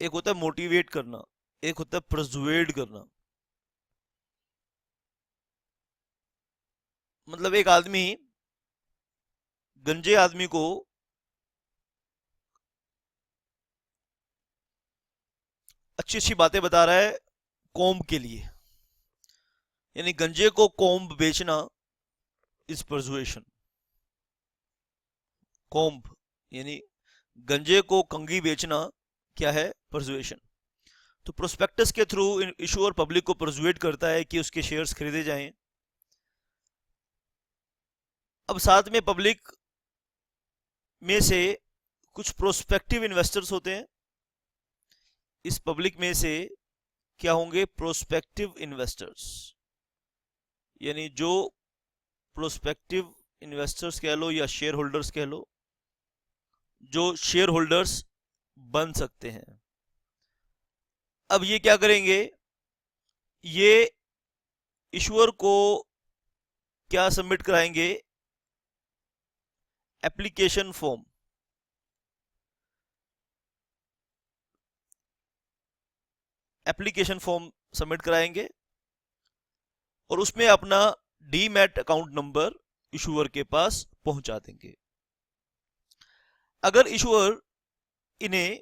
एक होता है मोटिवेट करना, एक होता है प्रजुएट करना। मतलब एक आदमी गंजे आदमी को अच्छी अच्छी बातें बता रहा है कॉम्ब के लिए, यानी गंजे को कॉम्ब बेचना इज परसुएशन। कॉम्ब यानी गंजे को कंघी बेचना क्या है, परसुएशन। तो प्रोस्पेक्टस के थ्रू इशूअर पब्लिक को परसुएट करता है कि उसके शेयर्स खरीदे जाएं। अब साथ में पब्लिक में से कुछ प्रोस्पेक्टिव इन्वेस्टर्स होते हैं। इस पब्लिक में से क्या होंगे, प्रोस्पेक्टिव इन्वेस्टर्स, यानी जो प्रोस्पेक्टिव इन्वेस्टर्स कह लो या शेयर होल्डर्स कह लो, जो शेयर होल्डर्स बन सकते हैं। अब ये क्या करेंगे, ये इशूअर को क्या सबमिट कराएंगे, application form. Application form submit कराएंगे और उसमें अपना डीमैट अकाउंट नंबर इशूअर के पास पहुंचा देंगे। अगर इशूअर इन्हें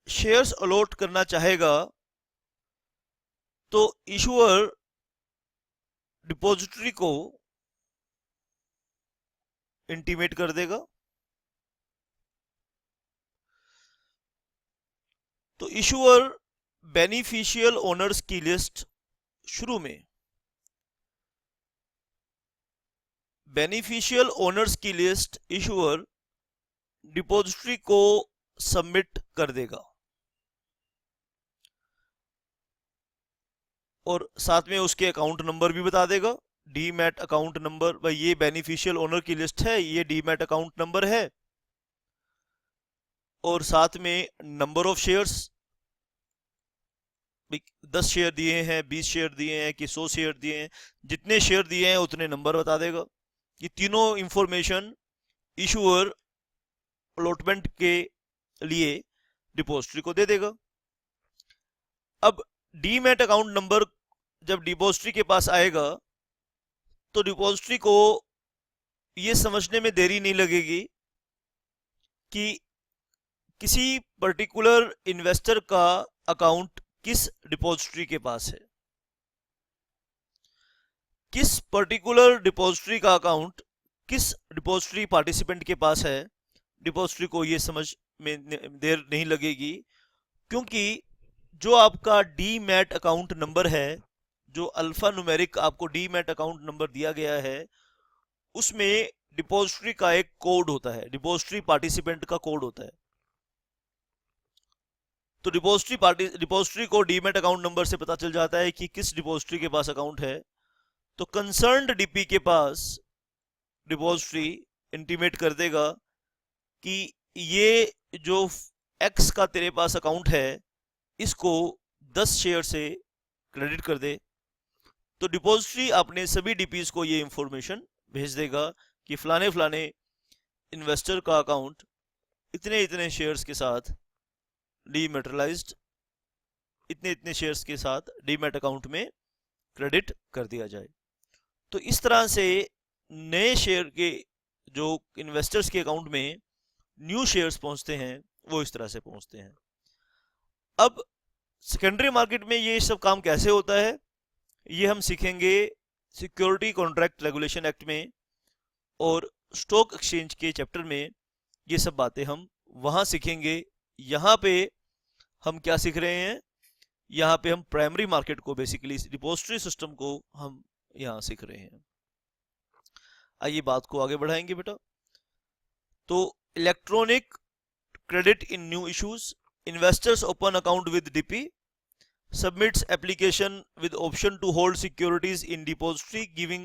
शेयर्स अलॉट करना चाहेगा तो इशूअर डिपॉजिटरी को इंटीमेट कर देगा। तो इशूअर बेनिफिशियल ओनर्स की लिस्ट शुरू में, बेनिफिशियल ओनर्स की लिस्ट इशूअर डिपॉजिटरी को सबमिट कर देगा और साथ में उसके अकाउंट नंबर भी बता देगा। डीमैट अकाउंट नंबर, भाई ये बेनिफिशियल ओनर की लिस्ट है, ये डीमैट अकाउंट नंबर है, और साथ में नंबर ऑफ शेयर्स, 10 शेयर दिए हैं, 20 शेयर दिए हैं कि 100 शेयर दिए हैं, जितने शेयर दिए हैं उतने नंबर बता देगा। ये तीनों इंफॉर्मेशन इशूअर अलॉटमेंट के लिए डिपॉजिटरी को दे देगा। अब डीमैट अकाउंट नंबर जब डिपॉजिटरी के पास आएगा तो डिपॉजिटरी को ये समझने में देरी नहीं लगेगी कि किसी पर्टिकुलर इन्वेस्टर का अकाउंट किस डिपॉजिटरी के पास है। किस पर्टिकुलर डिपॉजिटरी का अकाउंट किस डिपॉजिटरी पार्टिसिपेंट के पास है, डिपॉजिटरी को ये समझ में देर नहीं लगेगी, क्योंकि जो आपका डीमैट अकाउंट नंबर है, जो अल्फा न्यूमेरिक आपको डीमैट अकाउंट नंबर दिया गया है, उसमें डिपॉजिटरी का एक कोड होता है, डिपॉजिटरी पार्टिसिपेंट का कोड होता है। तो डिपॉजिटरी को डीमैट अकाउंट नंबर से पता चल जाता है कि किस डिपॉजिटरी के पास अकाउंट है। तो कंसर्न्ड डीपी के पास डिपॉजिटरी इंटीमेट कर देगा कि ये जो एक्स का तेरे पास अकाउंट है इसको 10 शेयर से क्रेडिट कर दे। तो डिपॉजिटरी अपने सभी डीपीज को ये इंफॉर्मेशन भेज देगा कि फलाने फलाने इन्वेस्टर का अकाउंट इतने इतने शेयर्स के साथ डीमेटेरियलाइज्ड, इतने इतने शेयर्स के साथ डीमेट अकाउंट में क्रेडिट कर दिया जाए। तो इस तरह से नए शेयर के जो इन्वेस्टर्स के अकाउंट में न्यू शेयर्स पहुंचते हैं वो इस तरह से पहुंचते हैं। अब सेकेंडरी मार्केट में ये सब काम कैसे होता है ये हम सीखेंगे सिक्योरिटी कॉन्ट्रैक्ट रेगुलेशन एक्ट में, और स्टॉक एक्सचेंज के चैप्टर में ये सब बातें हम वहां सीखेंगे। यहाँ पे हम क्या सीख रहे हैं, यहाँ पे हम प्राइमरी मार्केट को, बेसिकली डिपॉजिटरी सिस्टम को हम यहाँ सीख रहे हैं। आइए बात को आगे बढ़ाएंगे बेटा। तो electronic credit in new issues, investors open account with DP, submits application with option to hold securities in depository giving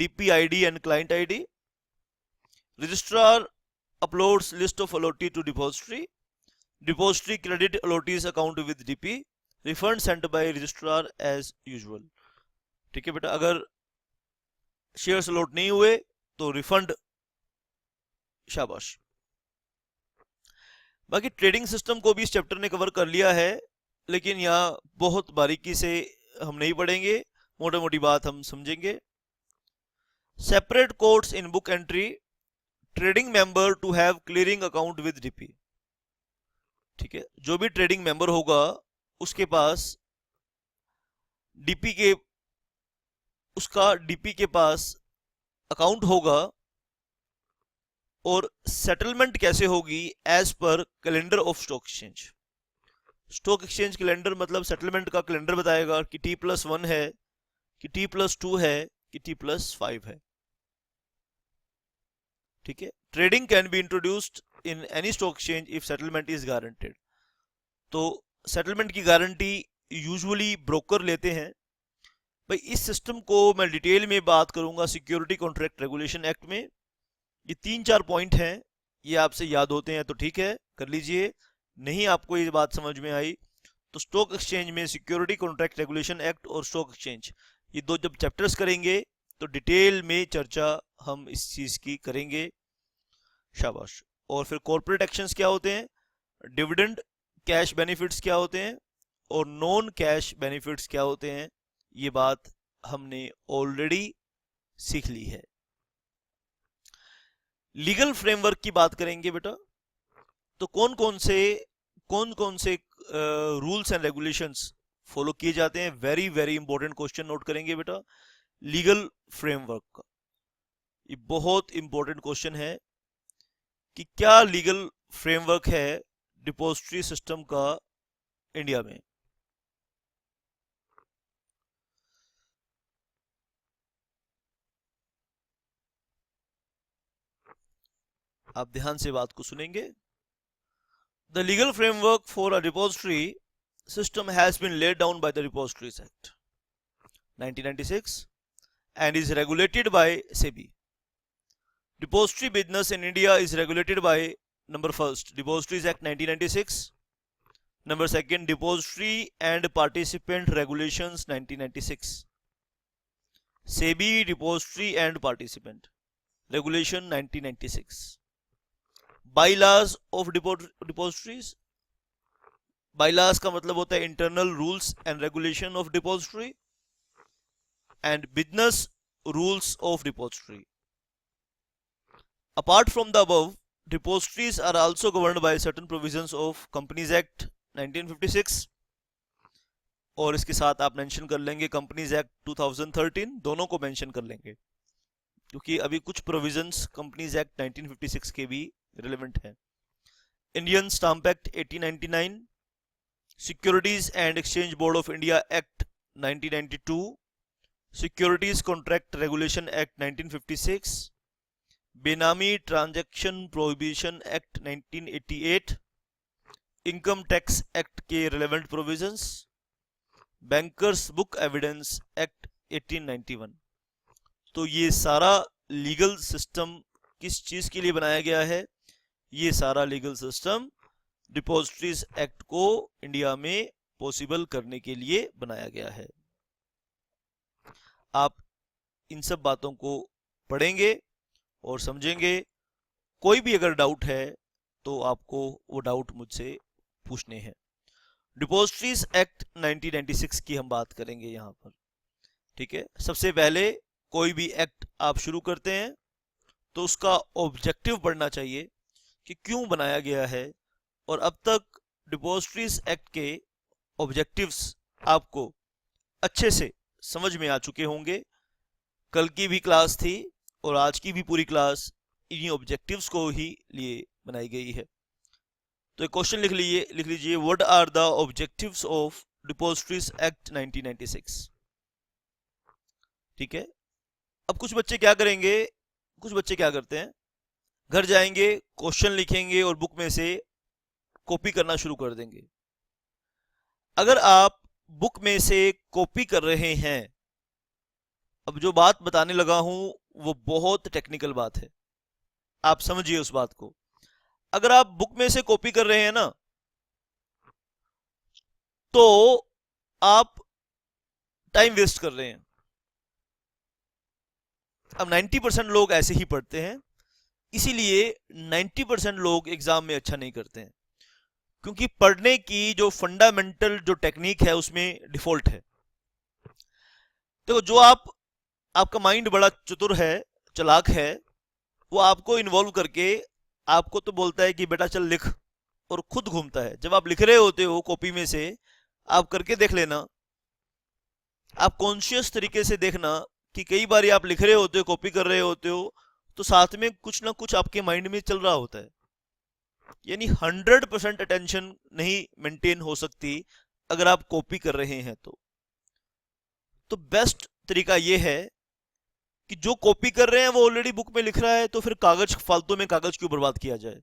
DP ID and client ID. Registrar uploads list of allotee to depository. Depository credit allottees account with DP. Refund sent by registrar as usual. ठीक है बेटा, अगर shares allot नहीं हुए तो refund, शाबाश। बाकी trading system को भी इस चैप्टर ने कवर कर लिया है, लेकिन यहाँ बहुत बारीकी से हम नहीं पढ़ेंगे, मोटी मोटी बात हम समझेंगे। Separate codes in book entry, trading member to have clearing account with DP. ठीक है, जो भी ट्रेडिंग मेंबर होगा उसके पास डीपी के, उसका डीपी के पास अकाउंट होगा, और सेटलमेंट कैसे होगी, as per calendar of stock exchange. Stock exchange calendar मतलब सेटलमेंट का कैलेंडर बताएगा कि T+1 है, कि T+2 है, कि T+5 है। ठीक है, trading can be introduced in any stock exchange if settlement is guaranteed. तो सेटलमेंट की गारंटी यूजुअली ब्रोकर लेते हैं। भाई इस सिस्टम को मैं डिटेल में बात करूंगा सिक्योरिटी कॉन्ट्रैक्ट रेगुलेशन एक्ट में। ये 3-4 पॉइंट हैं, ये आपसे याद होते हैं तो ठीक है, कर लीजिए। नहीं आपको ये बात समझ में आई तो स्टॉक एक्सचेंज में सिक्योरिटी कॉन्ट्रैक्ट रेगुलेशन एक्ट और स्टॉक एक्सचेंज, ये दो जब चैप्टर्स करेंगे तो डिटेल में चर्चा हम इस चीज की करेंगे, शाबाश। और फिर कॉर्पोरेट एक्शंस क्या होते हैं, डिविडेंड कैश बेनिफिट्स क्या होते हैं, और नॉन कैश बेनिफिट्स क्या होते हैं, ये बात हमने ऑलरेडी सीख ली है। लीगल फ्रेमवर्क की बात करेंगे बेटा। तो कौन कौन से रूल्स एंड रेगुलेशंस फॉलो किए जाते हैं, very very important question note करेंगे बेटा। लीगल फ्रेमवर्क का ये बहुत इंपॉर्टेंट क्वेश्चन है कि क्या लीगल फ्रेमवर्क है डिपॉजिटरी सिस्टम का इंडिया में। आप ध्यान से बात को सुनेंगे। The legal framework for a depository system has been laid down by the Depositories Act 1996 and is regulated by SEBI. Depository business in India is regulated by number first Depositories Act 1996, number second Depository and Participant Regulations 1996, SEBI Depository and Participant Regulation 1996, bylaws of depositories. Bylaws का मतलब होता है internal rules and regulation of depository, and business rules of depository. Apart from the above, depositories are also governed by certain provisions of companies act 1956, और इसके साथ आप mention कर लेंगे कंपनीज एक्ट 2013, दोनों को मेंशन कर लेंगे क्योंकि अभी कुछ प्रोविजंस कंपनीज एक्ट 1956 के भी रिलेवेंट है। Indian stamp act 1899, securities and exchange board of India act 1992, securities contract regulation act 1956, benami transaction prohibition act 1988, income tax act के relevant provisions, bankers book evidence act 1891। तो ये सारा लीगल सिस्टम किस चीज के लिए बनाया गया है, ये सारा लीगल सिस्टम डिपॉजिटरीज एक्ट को इंडिया में पॉसिबल करने के लिए बनाया गया है। आप इन सब बातों को पढ़ेंगे और समझेंगे कोई भी अगर डाउट है तो आपको वो डाउट मुझसे पूछने हैं। डिपॉजिटरीज एक्ट 1996 की हम बात करेंगे यहाँ पर। ठीक है, सबसे पहले कोई भी एक्ट आप शुरू करते हैं तो उसका ऑब्जेक्टिव पढ़ना चाहिए कि क्यों बनाया गया है, और अब तक डिपॉजिटरीज एक्ट के ऑब्जेक्टिव्स आपको अच्छे से समझ में आ चुके होंगे। कल की भी क्लास थी और आज की भी पूरी क्लास इन्हीं ऑब्जेक्टिव्स को ही लिए बनाई गई है। तो एक क्वेश्चन लिख लीजिए, what are the objectives of depositories act 1996। ठीक है, अब कुछ बच्चे क्या करेंगे, कुछ बच्चे क्या करते हैं, घर जाएंगे, क्वेश्चन लिखेंगे और बुक में से कॉपी करना शुरू कर देंगे। अगर आप बुक में से कॉपी कर रहे हैं, अब जो बात बताने लगा हूं वो बहुत टेक्निकल बात है, आप समझिए उस बात को। अगर आप बुक में से कॉपी कर रहे हैं ना, तो आप टाइम वेस्ट कर रहे हैं। अब 90% लोग ऐसे ही पढ़ते हैं, इसीलिए 90% लोग एग्जाम में अच्छा नहीं करते हैं, क्योंकि पढ़ने की जो फंडामेंटल जो टेक्निक है उसमें डिफॉल्ट है। तो जो आपका माइंड बड़ा चतुर है, चालाक है, वो आपको इन्वॉल्व करके आपको तो बोलता है कि बेटा चल लिख, और खुद घूमता है। जब आप लिख रहे होते हो कॉपी में से, आप करके देख लेना, आप कॉन्शियस तरीके से देखना कि कई बार आप लिख रहे होते हो, कॉपी कर रहे होते हो, तो साथ में कुछ ना कुछ आपके माइंड में चल रहा होता है। यानी 100% अटेंशन नहीं मेंटेन हो सकती अगर आप कॉपी कर रहे हैं तो बेस्ट तरीका यह है कि जो कॉपी कर रहे हैं वो ऑलरेडी बुक में लिख रहा है, तो फिर कागज, फालतू में कागज क्यों बर्बाद किया जाए।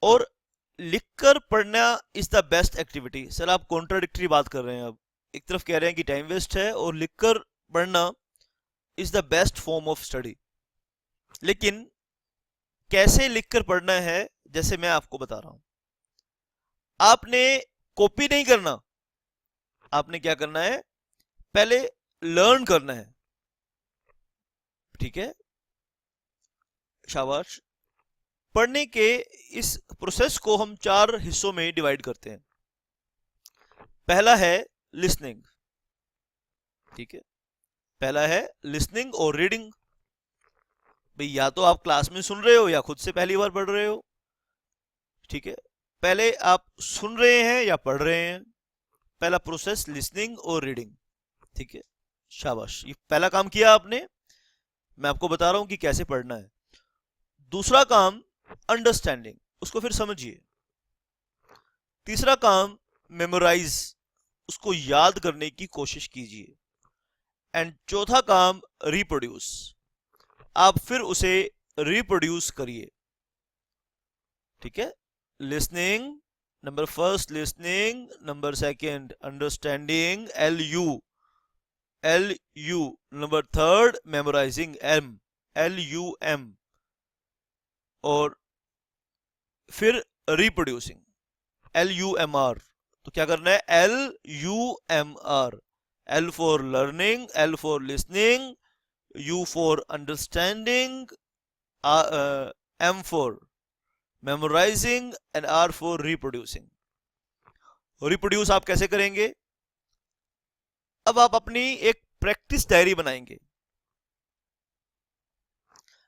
और लिखकर पढ़ना is the best activity. Sir आप कॉन्ट्राडिक्टरी बात कर रहे हैं, अब एक तरफ कह रहे हैं कि टाइम वेस्ट है और लिखकर पढ़ना is the best form of study. लेकिन कैसे लिखकर पढ़ना है, जैसे मैं आपको बता रहा हूं, आपने कॉपी नहीं करना, आपने क्या करना है, पहले लर्न करना है। ठीक है, शाबाश। पढ़ने के इस प्रोसेस को हम 4 हिस्सों में डिवाइड करते हैं। पहला है लिसनिंग। ठीक है, पहला है लिसनिंग और रीडिंग। भाई या तो आप क्लास में सुन रहे हो या खुद से पहली बार पढ़ रहे हो। ठीक है, पहले आप सुन रहे हैं या पढ़ रहे हैं, पहला प्रोसेस लिसनिंग और रीडिंग। ठीक है, शाबाश, ये पहला काम किया आपने। मैं आपको बता रहा हूं कि कैसे पढ़ना है। दूसरा काम अंडरस्टैंडिंग, उसको फिर समझिए। तीसरा काम मेमोराइज, उसको याद करने की कोशिश कीजिए। एंड चौथा काम रिप्रोड्यूस, आप फिर उसे रिप्रोड्यूस करिए। ठीक है, listening number first, listening number second, understanding LU number third, memorising LUM, और फिर रिप्रोड्यूसिंग LUMR। तो क्या करना है, LUMR, L for learning, L for listening, U for understanding, M for memorising and R for reproducing. Reproduce आप कैसे करेंगे, अब आप अपनी एक प्रैक्टिस डायरी बनाएंगे।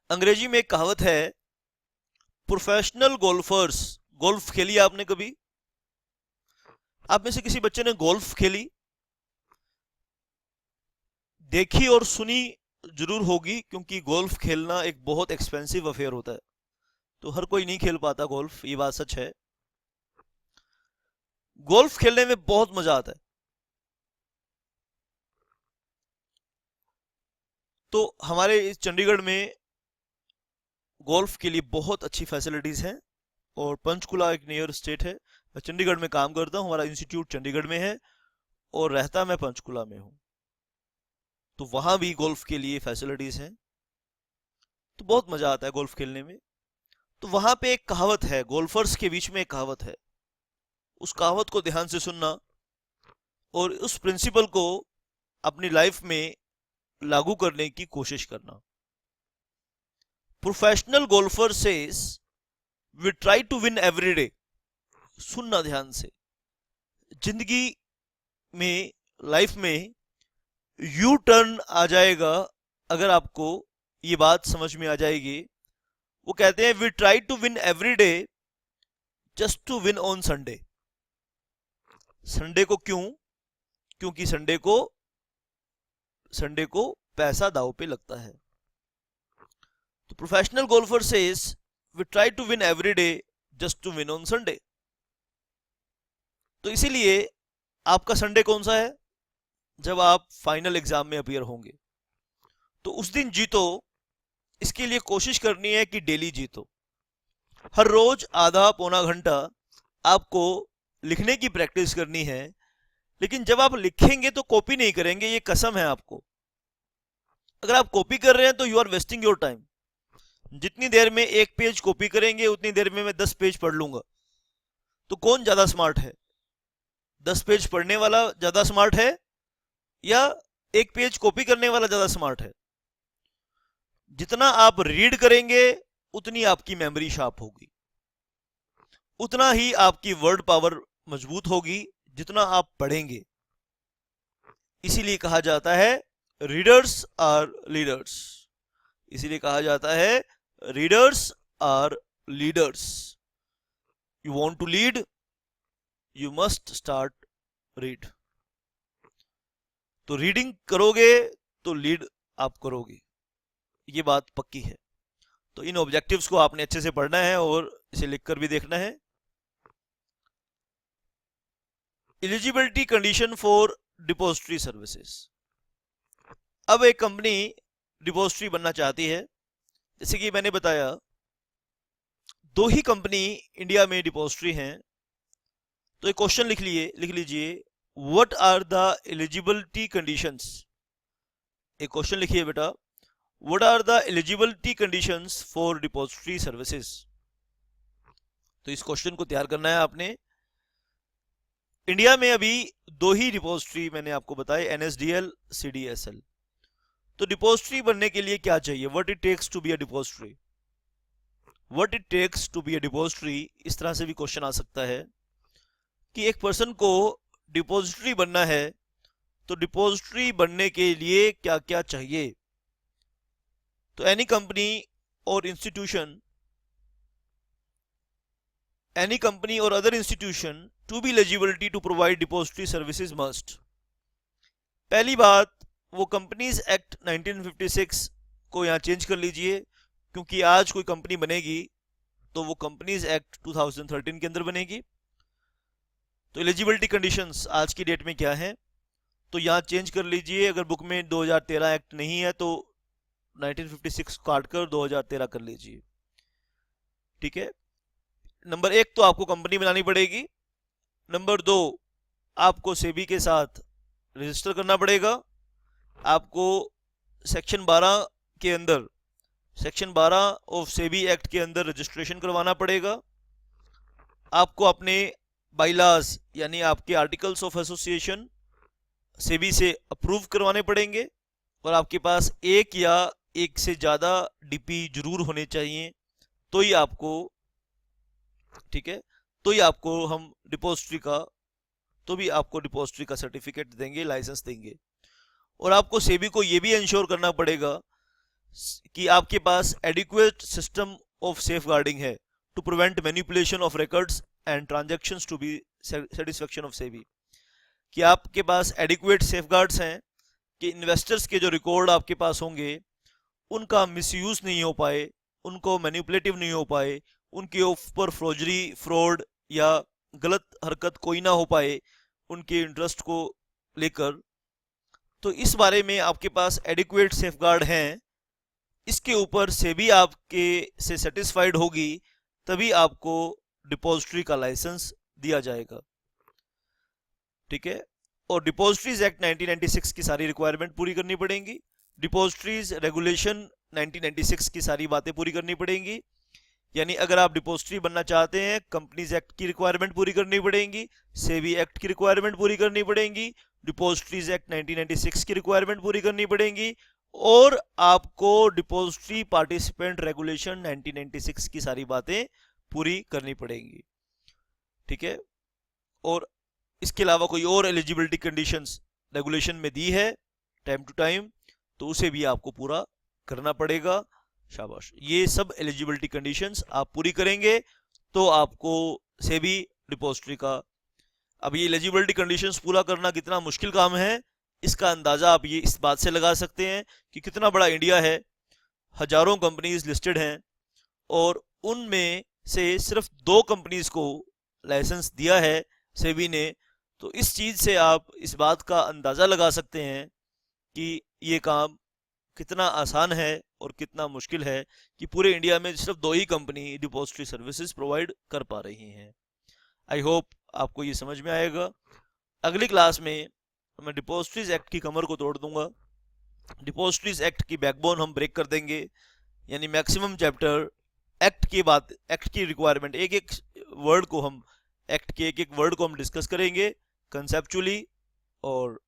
अंग्रेजी में एक कहावत है, प्रोफेशनल गोल्फर्स, गोल्फ खेली आपने कभी, आप में से किसी बच्चे ने गोल्फ खेली, देखी और सुनी जरूर होगी, क्योंकि गोल्फ खेलना एक बहुत एक्सपेंसिव अफेयर होता है, तो हर कोई नहीं खेल पाता गोल्फ, ये बात सच है। गोल्फ खेलने में बहुत मजा आता है। तो हमारे इस चंडीगढ़ में गोल्फ के लिए बहुत अच्छी फैसिलिटीज हैं, और पंचकुला एक नियर स्टेट है। मैं चंडीगढ़ में काम करता हूँ, हमारा इंस्टीट्यूट चंडीगढ़ में है और रहता मैं पंचकुला में हूँ, तो वहां भी गोल्फ के लिए फैसिलिटीज हैं, तो बहुत मजा आता है गोल्फ खेलने में। तो वहां पे एक कहावत है, गोल्फर्स के बीच में एक कहावत है, उस कहावत को ध्यान से सुनना और उस प्रिंसिपल को अपनी लाइफ में लागू करने की कोशिश करना। Professional golfer says we try to win every day. सुनना ध्यान से, जिंदगी में, लाइफ में यू टर्न आ जाएगा अगर आपको ये बात समझ में आ जाएगी। वो कहते हैं we try to win every day just to win on Sunday. Sunday को क्यों? क्योंकि संडे को पैसा दाव पे लगता है। तो professional golfer says we try to win every day just to win on Sunday. तो इसीलिए आपका संडे कौन सा है? जब आप फाइनल एग्जाम में अपीयर होंगे, तो उस दिन जीतो। इसके लिए कोशिश करनी है कि डेली जीतो। हर रोज आधा पौना घंटा आपको लिखने की प्रैक्टिस करनी है। लेकिन जब आप लिखेंगे तो कॉपी नहीं करेंगे, ये कसम है आपको। अगर आप कॉपी कर रहे हैं तो you are wasting your time. जितनी देर में एक पेज कॉपी करेंगे उतनी देर में मैं 10 पेज पढ़ लूंगा। तो कौन ज्यादा स्मार्ट है? 10 पेज पढ़ने वाला ज्यादा स्मार्ट है या एक पेज कॉपी करने वाला ज्यादा स्मार्ट है? जितना आप रीड करेंगे उतनी आपकी मेमोरी शार्प होगी, उतना ही आपकी वर्ड पावर मजबूत होगी जितना आप पढ़ेंगे। इसीलिए कहा जाता है रीडर्स आर लीडर्स। इसीलिए कहा जाता है readers are leaders. You want to lead, you must start read. तो रीडिंग करोगे तो लीड आप करोगे, ये बात पक्की है। तो इन ऑब्जेक्टिव्स को आपने अच्छे से पढ़ना है और इसे लिखकर भी देखना है। Eligibility condition for depository services. अब एक कंपनी डिपॉजिटरी बनना चाहती है। जैसे कि मैंने बताया, 2 ही कंपनी इंडिया में डिपॉजिटरी हैं। तो एक क्वेश्चन लिख लीजिए, what are the eligibility conditions. एक क्वेश्चन लिखिए बेटा, what are the eligibility conditions for depository services. तो इस क्वेश्चन को तैयार करना है आपने। इंडिया में अभी 2 ही डिपॉजिटरी मैंने आपको बताए, NSDL, CDSL। तो डिपॉजिटरी बनने के लिए क्या चाहिए? What it takes to be a depository. What it takes to be a depository, इस तरह से भी क्वेश्चन आ सकता है कि एक पर्सन को डिपॉजिटरी बनना है, तो डिपॉजिटरी बनने के लिए क्या क्या चाहिए। तो एनी कंपनी और other institution to be eligibility to provide depository services must. पहली बात, वो कंपनीज एक्ट 1956 को यहाँ चेंज कर लीजिए, क्योंकि आज कोई कंपनी बनेगी तो वो कंपनीज एक्ट 2013 के अंदर बनेगी। तो एलिजिबिलिटी कंडीशंस आज की डेट में क्या है, तो यहाँ चेंज कर लीजिए। अगर बुक में 2013 एक्ट नहीं है तो 1956 काट कर 2013 कर लीजिए, ठीक है। नंबर 1 तो आपको कंपनी बनानी पड़ेगी। नंबर 2, आपको सेबी के साथ रजिस्टर करना पड़ेगा। आपको सेक्शन 12 ऑफ सेबी एक्ट के अंदर रजिस्ट्रेशन करवाना पड़ेगा। आपको अपने बाइलाज यानी आपके आर्टिकल्स ऑफ एसोसिएशन सेबी से अप्रूव करवाने पड़ेंगे, और आपके पास एक या एक से ज़्यादा डीपी जरूर होने चाहिए, तो ही आपको, ठीक है, तो ही आपको हम डिपॉजिटरी का सर्टिफिकेट देंगे, लाइसेंस देंगे। और आपको सेबी को ये भी इंश्योर करना पड़ेगा कि आपके पास adequate system of safeguarding है to prevent manipulation of records and transactions to be satisfaction of SEBI. कि आपके पास एडिक्वेट सेफगार्ड्स हैं कि इन्वेस्टर्स के जो रिकॉर्ड आपके पास होंगे उनका मिसयूज नहीं हो पाए, उनको मैनिपुलेटिव नहीं हो पाए, उनके ऊपर फ्रॉड या गलत हरकत कोई ना हो पाए उनके इंटरेस्ट को लेकर। तो इस बारे में आपके पास एडिक्वेट सेफगार्ड हैं। इसके ऊपर से भी आपके से सेटिस्फाइड होगी तभी आपको डिपॉजिटरी का लाइसेंस दिया जाएगा, ठीक है। और डिपॉजिटरीज एक्ट 1996 की सारी रिक्वायरमेंट पूरी करनी पड़ेंगी। डिपॉजिटरीज रेगुलेशन 1996 की सारी बातें पूरी करनी पड़ेंगी। यानी अगर आप डिपॉजिटरी बनना चाहते हैं, कंपनीज एक्ट की रिक्वायरमेंट पूरी करनी पड़ेगी, सेबी एक्ट की रिक्वायरमेंट पूरी करनी पड़ेगी, डिपॉजिटरीज एक्ट 1996 की रिक्वायरमेंट पूरी करनी पड़ेगी, और आपको डिपॉजिटरी पार्टिसिपेंट रेगुलेशन 1996 की सारी बातें पूरी करनी पड़ेंगी, ठीक है। और इसके अलावा कोई और एलिजिबिलिटी कंडीशंस रेगुलेशन में दी है टाइम टू टाइम, तो उसे भी आपको पूरा करना पड़ेगा। शाबाश, ये सब एलिजिबिलिटी कंडीशंस आप पूरी करेंगे तो आपको सेबी डिपॉजिटरी का, अब ये एलिजिबिलिटी कंडीशंस पूरा करना कितना मुश्किल काम है, इसका अंदाजा आप ये इस बात से लगा सकते हैं कि कितना बड़ा इंडिया है, हजारों कंपनीज लिस्टेड हैं और उनमें से सिर्फ 2 कंपनीज को लाइसेंस दिया है सेबी ने। तो इस चीज से आप इस बात का अंदाजा लगा सकते हैं कि ये काम कितना आसान है और कितना मुश्किल है कि पूरे इंडिया में सिर्फ 2 ही कंपनी डिपॉजिटरी सर्विसेज प्रोवाइड कर पा रही हैं। आई होप आपको ये समझ में आएगा। अगली क्लास में मैं डिपॉजिटरीज एक्ट की कमर को तोड़ दूंगा, डिपॉजिटरीज एक्ट की बैकबोन हम ब्रेक कर देंगे, यानी मैक्सिमम चैप्टर एक्ट की बात, एक्ट की रिक्वायरमेंट, एक एक वर्ड को हम, एक्ट के एक एक वर्ड को हम डिस्कस करेंगे कंसेप्चुअली, और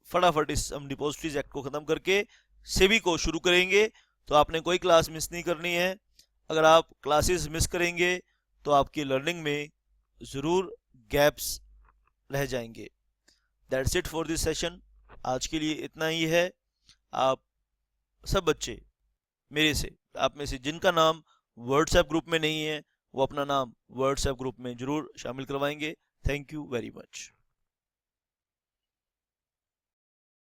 फटाफट इस हम डिपॉजिटरीज एक्ट को ख़त्म करके सेबी को शुरू करेंगे। तो आपने कोई क्लास मिस नहीं करनी है। अगर आप क्लासेस मिस करेंगे तो आपकी लर्निंग में ज़रूर गैप्स रह जाएंगे। That's it for this session. आज के लिए इतना ही है। आप सब बच्चे मेरे से, आप में से जिनका नाम व्हाट्सएप ग्रुप में नहीं है, वो अपना नाम व्हाट्सएप ग्रुप में ज़रूर शामिल करवाएंगे। Thank you very much.